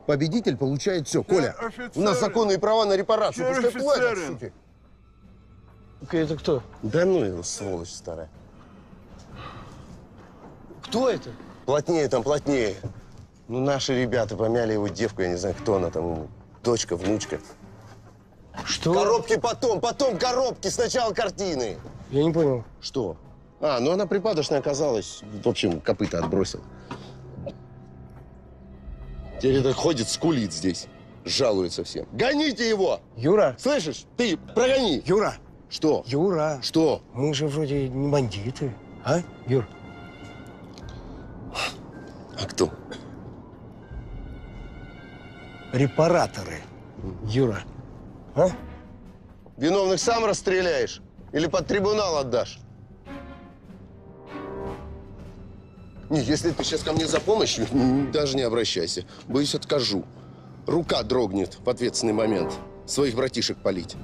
Победитель получает все. Коля, у нас законные права на репарацию. Пускай платят, суки. Это кто? Да ну его, сволочь старая. Кто это? Плотнее там, плотнее. Ну, наши ребята помяли его девку, я не знаю, кто она там, дочка, внучка. Что? Коробки потом коробки, сначала картины. Я не понял. Что? А, ну она припадочная оказалась. В общем, копыта отбросил. Теперь это ходит, скулит здесь. Жалуется всем. Гоните его! Юра! Слышишь? Ты прогони! Юра! Что? Юра! Что? Мы же вроде не бандиты. А, Юр? А кто? Репараторы. Юра. А? Виновных сам расстреляешь? Или под трибунал отдашь? Не, если ты сейчас ко мне за помощью, даже не обращайся. Боюсь, откажу. Рука дрогнет в ответственный момент. своих братишек палить.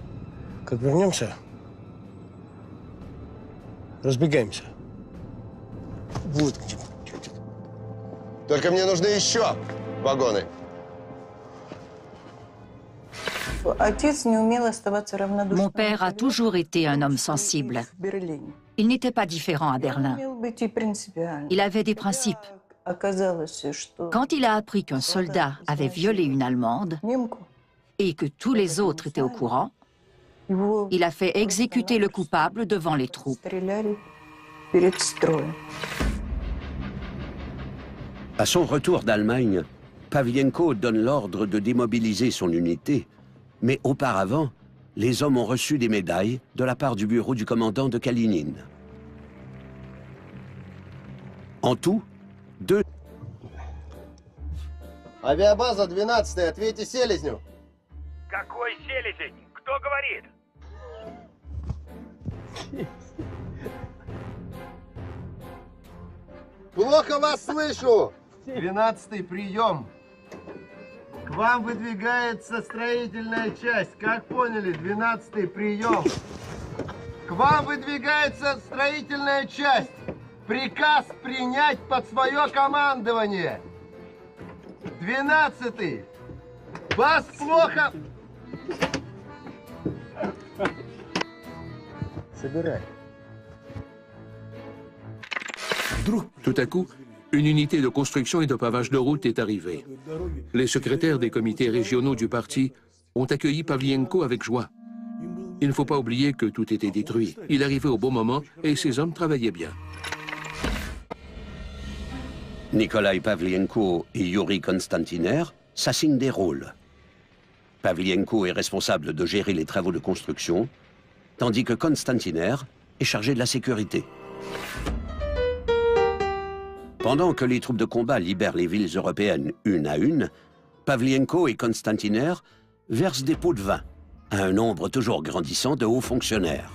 Как вернемся, разбегаемся. Вот где. Только мне нужны еще вагоны. Отец не умел оставаться равнодушным. Mon père a toujours été un homme sensible. Il n'était pas différent à Berlin. Il avait des principes. Quand il a appris qu'un soldat avait violé une Allemande et que tous les autres étaient au courant, il a fait exécuter le coupable devant les troupes. À son retour d'Allemagne, Pavlienko donne l'ordre de démobiliser son unité, mais auparavant, les hommes ont reçu des médailles de la part du bureau du commandant de Kalinin. En tout, 2... Авиабаза 12-й, ответьте селезню. Какой селезень? Кто говорит? Плохо вас слышу. 12-й прием. К вам выдвигается строительная часть. Как поняли, 12-й прием. К вам выдвигается строительная часть. Приказ принять под свое командование. 12-й. Вас плохо... Собирай. Tout à coup, une unité de construction et de pavage de route est arrivée. Les secrétaires des comités régionaux du parti ont accueilli Pavlienko avec joie. Il ne faut pas oublier que tout était détruit. Il arrivait au bon moment et ses hommes travaillaient bien. Nikolai Pavlienko et Yuri Konstantiner s'assignent des rôles. Pavlienko est responsable de gérer les travaux de construction, tandis que Konstantiner est chargé de la sécurité. Pendant que les troupes de combat libèrent les villes européennes une à une, Pavlienko et Konstantiner versent des pots de vin à un nombre toujours grandissant de hauts fonctionnaires.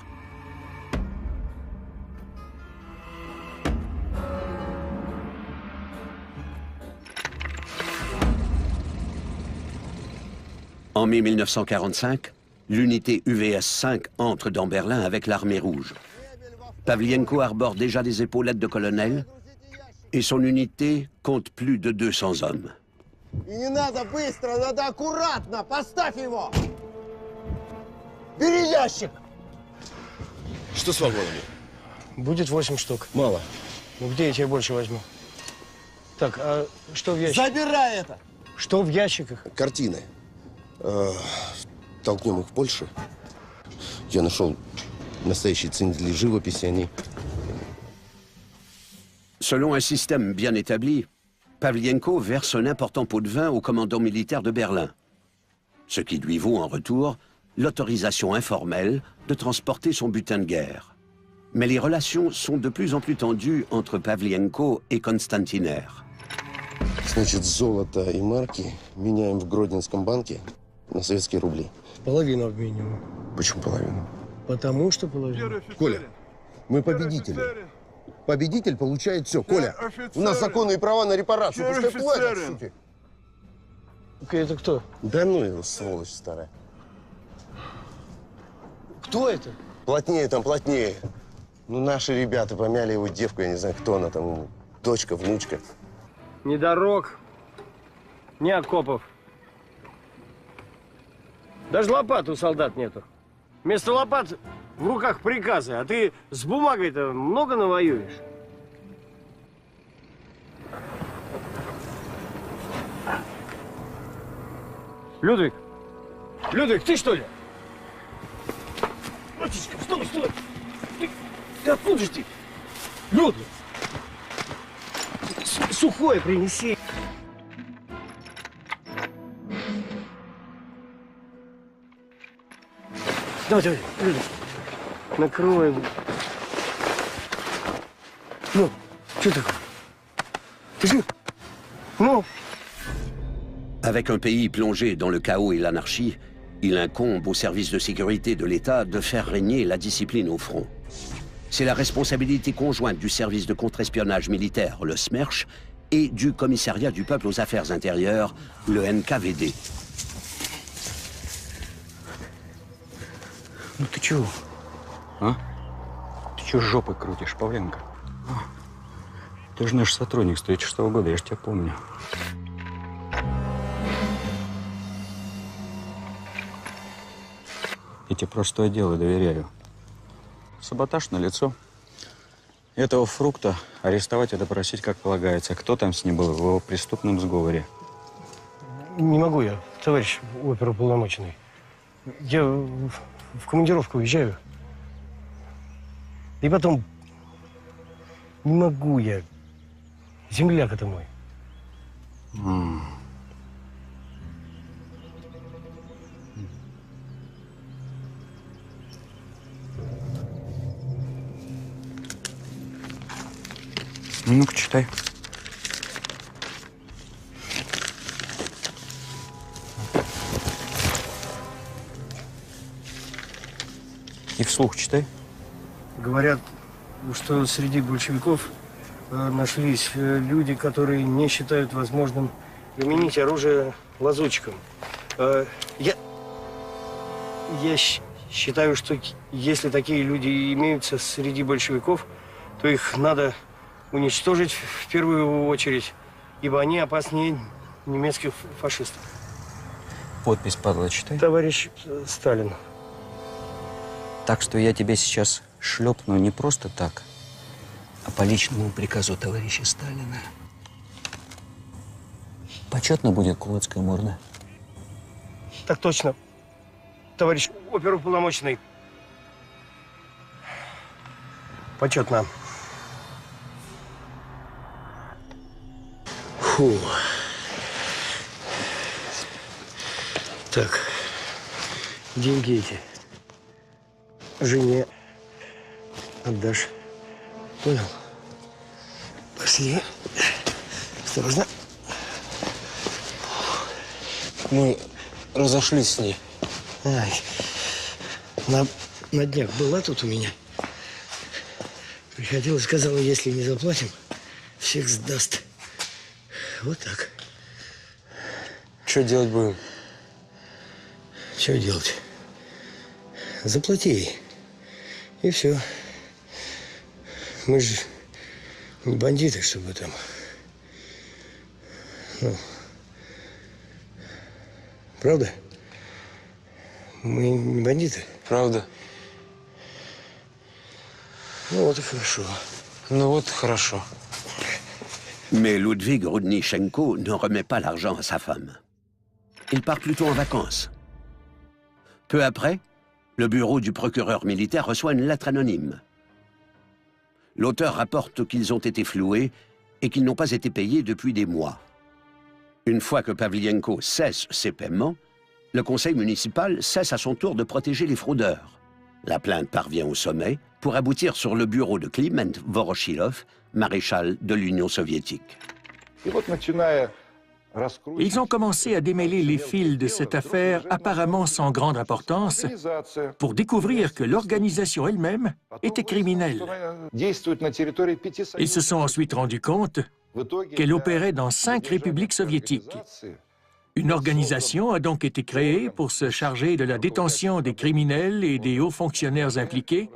En mai 1945, l'unité UVS-5 entre dans Berlin avec l'armée rouge. Pavlienko arbore déjà des épaulettes de colonel et son unité compte plus de 200 hommes. И не надо быстро, надо аккуратно. Поставь его. Бери ящик. Что с вагонами? Будет 8 штук. Мало. Ну где я тебе больше возьму? Так, а что в ящиках? Забирай это. Что в ящиках? Картины. Толкнем их в Польшу. Я нашел настоящие ценители живописи, они... Selon un système bien établi, Pavlienko verse un important pot de vin au commandant militaire de Berlin, ce qui lui vaut en retour l'autorisation informelle de transporter son butin de guerre. Mais les relations sont de plus en plus tendues entre Pavlienko et Konstantiner. Значит, золото и марки меняем в Гродненском банке на советские рубли. Половину обмениваем. Почему половину? Потому что половину. Коля, мы победители. Победитель получает все. Коля, у нас законные права на репарацию. Пускай платят, суки. Это кто? Да ну его, сволочь старая. Кто это? Плотнее там, плотнее. Ну, наши ребята помяли его девку, я не знаю, кто она там, дочка, внучка. Ни дорог, ни окопов. Даже лопат у солдат нету. Вместо лопат в руках приказы, а ты с бумагой-то много навоюешь. Людвиг! Людвиг, ты что ли? Батюшка, стой, стой! Ты откуда же ты? Людвиг! Сухое принеси. Давай, давай, Людвиг. Накроем. Ну, что такое? Ты жив? Ну? Avec un pays plongé dans le chaos et l'anarchie, il incombe au service de sécurité de l'État de faire régner la discipline au front. C'est la responsabilité conjointe du service de contre-espionnage militaire, le SMERSH, et du commissariat du peuple aux affaires intérieures, le NKVD. Ну ты чего? А? Ты чего жопой крутишь, Павленко? А? Ты же наш сотрудник с 1936 года, я же тебя помню. Я тебе простое дело доверяю. Саботаж налицо. Этого фрукта арестовать и допросить, как полагается. Кто там с ним был в его преступном сговоре? Не могу я, товарищ оперуполномоченный. Я в командировку уезжаю. И потом не могу я. Земляк это мой. Ну-ка, читай. И вслух читай. Говорят, что среди большевиков нашлись люди, которые не считают возможным применить оружие лазутчикам. Я считаю, что если такие люди имеются среди большевиков, то их надо уничтожить в первую очередь, ибо они опаснее немецких фашистов. Подпись, падла, читай. Товарищ Сталин. Так что я тебя сейчас шлепну не просто так, а по личному приказу товарища Сталина. Почетно будет кулацкая морда? Так точно, товарищ оперуполномоченный. Почетно. Фу. Так, деньги эти жене отдашь. Понял? Пошли. Осторожно. Мы разошлись с ней. Ай. На днях была тут у меня. Приходила и сказала, если не заплатим, всех сдаст. Вот так. Что делать будем? Что делать? Заплати ей. И все. Мы же не бандиты, чтобы там... Ну, правда? Мы не бандиты. Правда. Ну вот и хорошо. Ну вот хорошо. Mais Ludwig Rudnichenko ne remet pas l'argent à sa femme. Il part plutôt en vacances. Peu après, le bureau du procureur militaire reçoit une lettre anonyme. L'auteur rapporte qu'ils ont été floués et qu'ils n'ont pas été payés depuis des mois. Une fois que Pavlienko cesse ses paiements, le conseil municipal cesse à son tour de protéger les fraudeurs. La plainte parvient au sommet pour aboutir sur le bureau de Kliment Voroshilov, maréchal de l'Union soviétique. Ils ont commencé à démêler les fils de cette affaire apparemment sans grande importance pour découvrir que l'organisation elle-même était criminelle. Ils se sont ensuite rendus compte qu'elle opérait dans 5 républiques soviétiques. Une organisation a donc été créée pour se charger de la détention des criminels et des hauts fonctionnaires impliqués,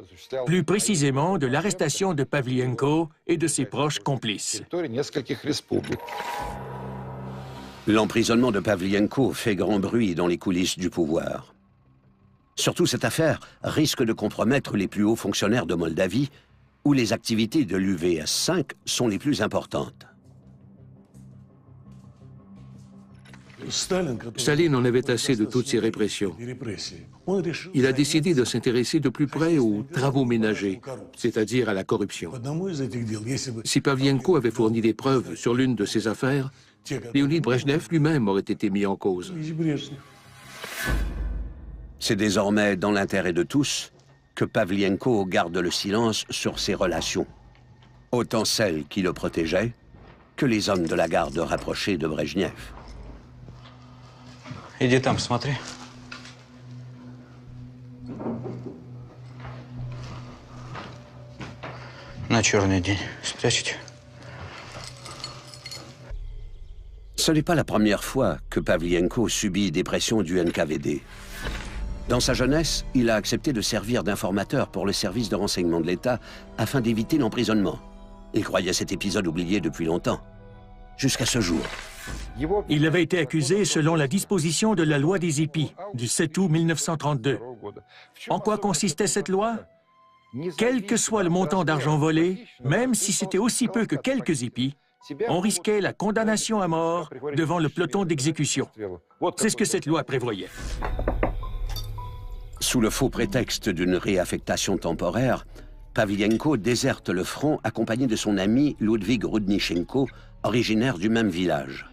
plus précisément de l'arrestation de Pavlienko et de ses proches complices. L'emprisonnement de Pavlienko fait grand bruit dans les coulisses du pouvoir. Surtout, cette affaire risque de compromettre les plus hauts fonctionnaires de Moldavie, où les activités de l'UVS 5 sont les plus importantes. Staline en avait assez de toutes ces répressions. Il a décidé de s'intéresser de plus près aux travaux ménagers, c'est-à-dire à la corruption. Si Pavlienko avait fourni des preuves sur l'une de ces affaires, Léonid Brejnev lui-même aurait été mis en cause. C'est désormais dans l'intérêt de tous que Pavlienko garde le silence sur ses relations, autant celles qui le protégeaient que les hommes de la garde rapprochés de Brejnev. Иди там, смотри. На черный день. Спрячете. Ce n'est pas la première fois que Pavlienko subit des pressions du NKVD. Dans sa jeunesse, il a accepté de servir d'informateur pour le service de renseignement de l'État afin d'éviter l'emprisonnement. Il croyait cet épisode oublié depuis longtemps, jusqu'à ce jour. Il avait été accusé selon la disposition de la loi des épis du 7 août 1932. En quoi consistait cette loi? Quel que soit le montant d'argent volé, même si c'était aussi peu que quelques épis, on risquait la condamnation à mort devant le peloton d'exécution. C'est ce que cette loi prévoyait. Sous le faux prétexte d'une réaffectation temporaire, Pavlienko déserte le front accompagné de son ami Ludwig Rudnichenko, originaire du même village.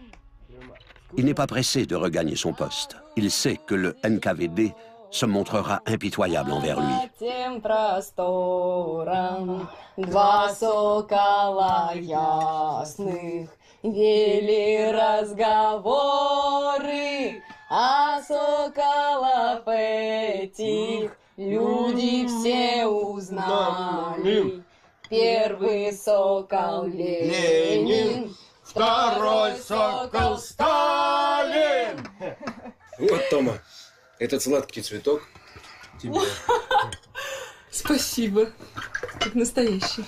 Il n'est pas pressé de regagner son poste. Il sait que le NKVD se montrera impitoyable envers lui. А соколов этих люди все узнали. Первый сокол Ленин, второй сокол Сталин. Вот, Тома, этот сладкий цветок тебе. Спасибо. Как настоящий.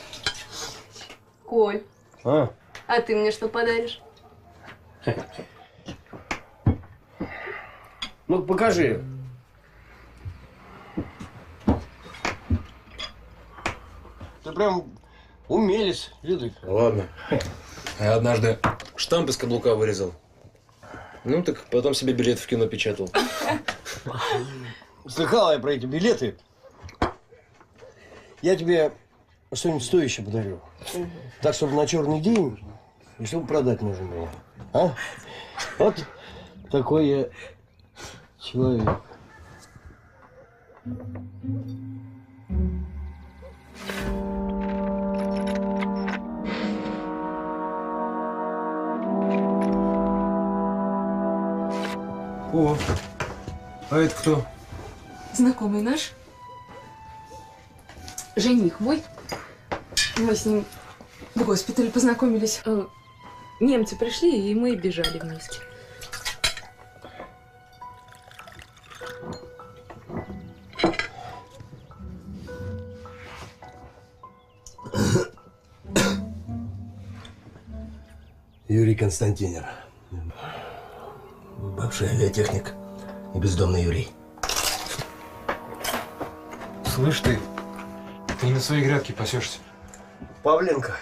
Коль, а ты мне что подаришь? Ну, покажи. Ты прям умелец, Людвиг. Ладно. Я однажды штамп из каблука вырезал. Ну, так потом себе билет в кино печатал. Слыхала я про эти билеты. Я тебе что-нибудь стоящее подарю. Так, чтобы на черный день, и чтобы продать можно было. А? Вот такой я человек. О, а это кто? Знакомый наш. Жених мой. Мы с ним в госпитале познакомились. Немцы пришли, и мы бежали вместе. Юрий Константинов. Бывший авиатехник и бездомный Юрий. Слышь ты не на своей грядке пасешься. Павленко